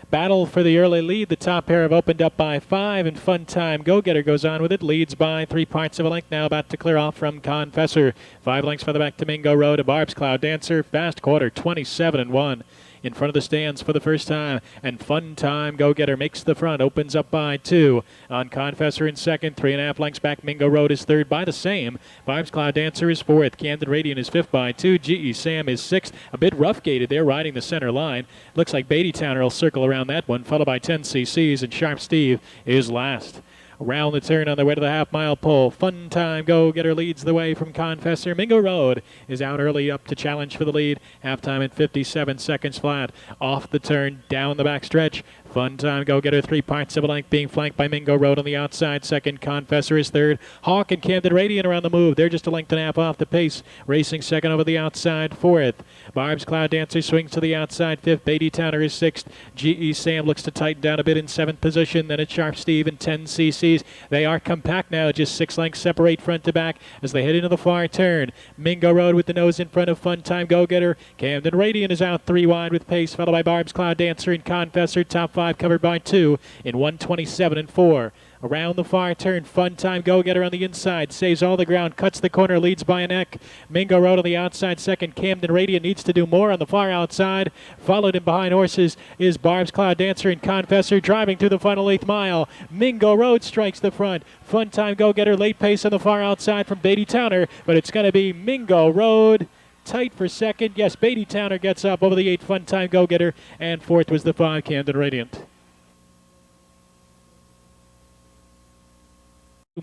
Battle for the early lead. The top pair have opened up by 5, and Fun Time Go Getter goes on with it. Leads by 3 parts of a length. Now about to clear off from Confessor. 5 lengths further back to Mingo Road. A Barb's Cloud Dancer. Fast quarter, 27-1. In front of the stands for the first time, and Fun Time Go Getter makes the front, opens up by 2. On Confessor in second, 3.5 lengths back. Mingo Road is third by the same. Barb's Cloud Dancer is fourth. Camden Radiant is fifth by 2. GE Sam is sixth. A bit rough gated there, riding the center line. Looks like Beatty Towner will circle around that one, followed by 10cc's, and Sharp Steve is last. Around the turn on the way to the half-mile pole. Fun Time Go Getter leads the way from Confessor. Mingo Road is out early up to challenge for the lead. Halftime at 57 seconds flat. Off the turn, down the backstretch. Fun Time Go Getter 3 parts of a length, being flanked by Mingo Road on the outside. Second, Confessor is third. Hawk and Camden Radiant around the move. They're just a length and a half off the pace. Racing second over the outside, fourth. Barb's Cloud Dancer swings to the outside, fifth. Beatty Towner is sixth. GE Sam looks to tighten down a bit in seventh position. Then it's Sharp Steve and 10cc. They are compact now, just 6 lengths separate front to back as they head into the far turn. Mingo Road with the nose in front of Fun Time Go Getter. Camden Radiant is out 3 wide with pace, followed by Barb's Cloud Dancer and Confessor. Top 5 covered by 2 in 1:27-4. Around the far turn, Fun Time Go Getter on the inside, saves all the ground, cuts the corner, leads by a neck. Mingo Road on the outside second. Camden Radiant needs to do more on the far outside. Followed in behind horses is Barb's Cloud Dancer and Confessor, driving through the final 8th mile. Mingo Road strikes the front. Fun Time Go Getter late pace on the far outside from Beatty Towner, but it's going to be Mingo Road tight for second. Yes, Beatty Towner gets up over the 8 Fun Time Go Getter, and fourth was the 5 Camden Radiant.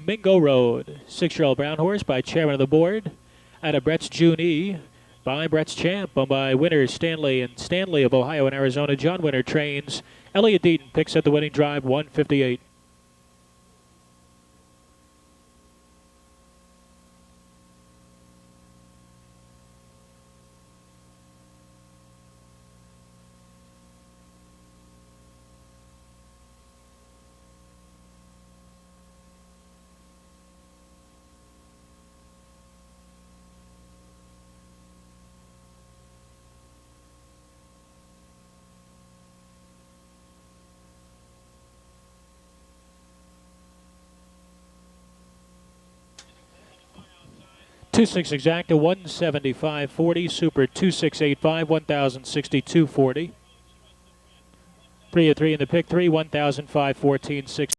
Mingo Road, 6-year-old brown horse by chairman of the board. Out of Brett's June E. By Brett's Champ, owned by winners Stanley and Stanley of Ohio and Arizona. John Winter trains. Elliott Deaton picks at the winning drive, 158. Two-six exact to 175.40. Super 2685, 1062.40. 3 of 3 in the pick 3, 1005.14.6.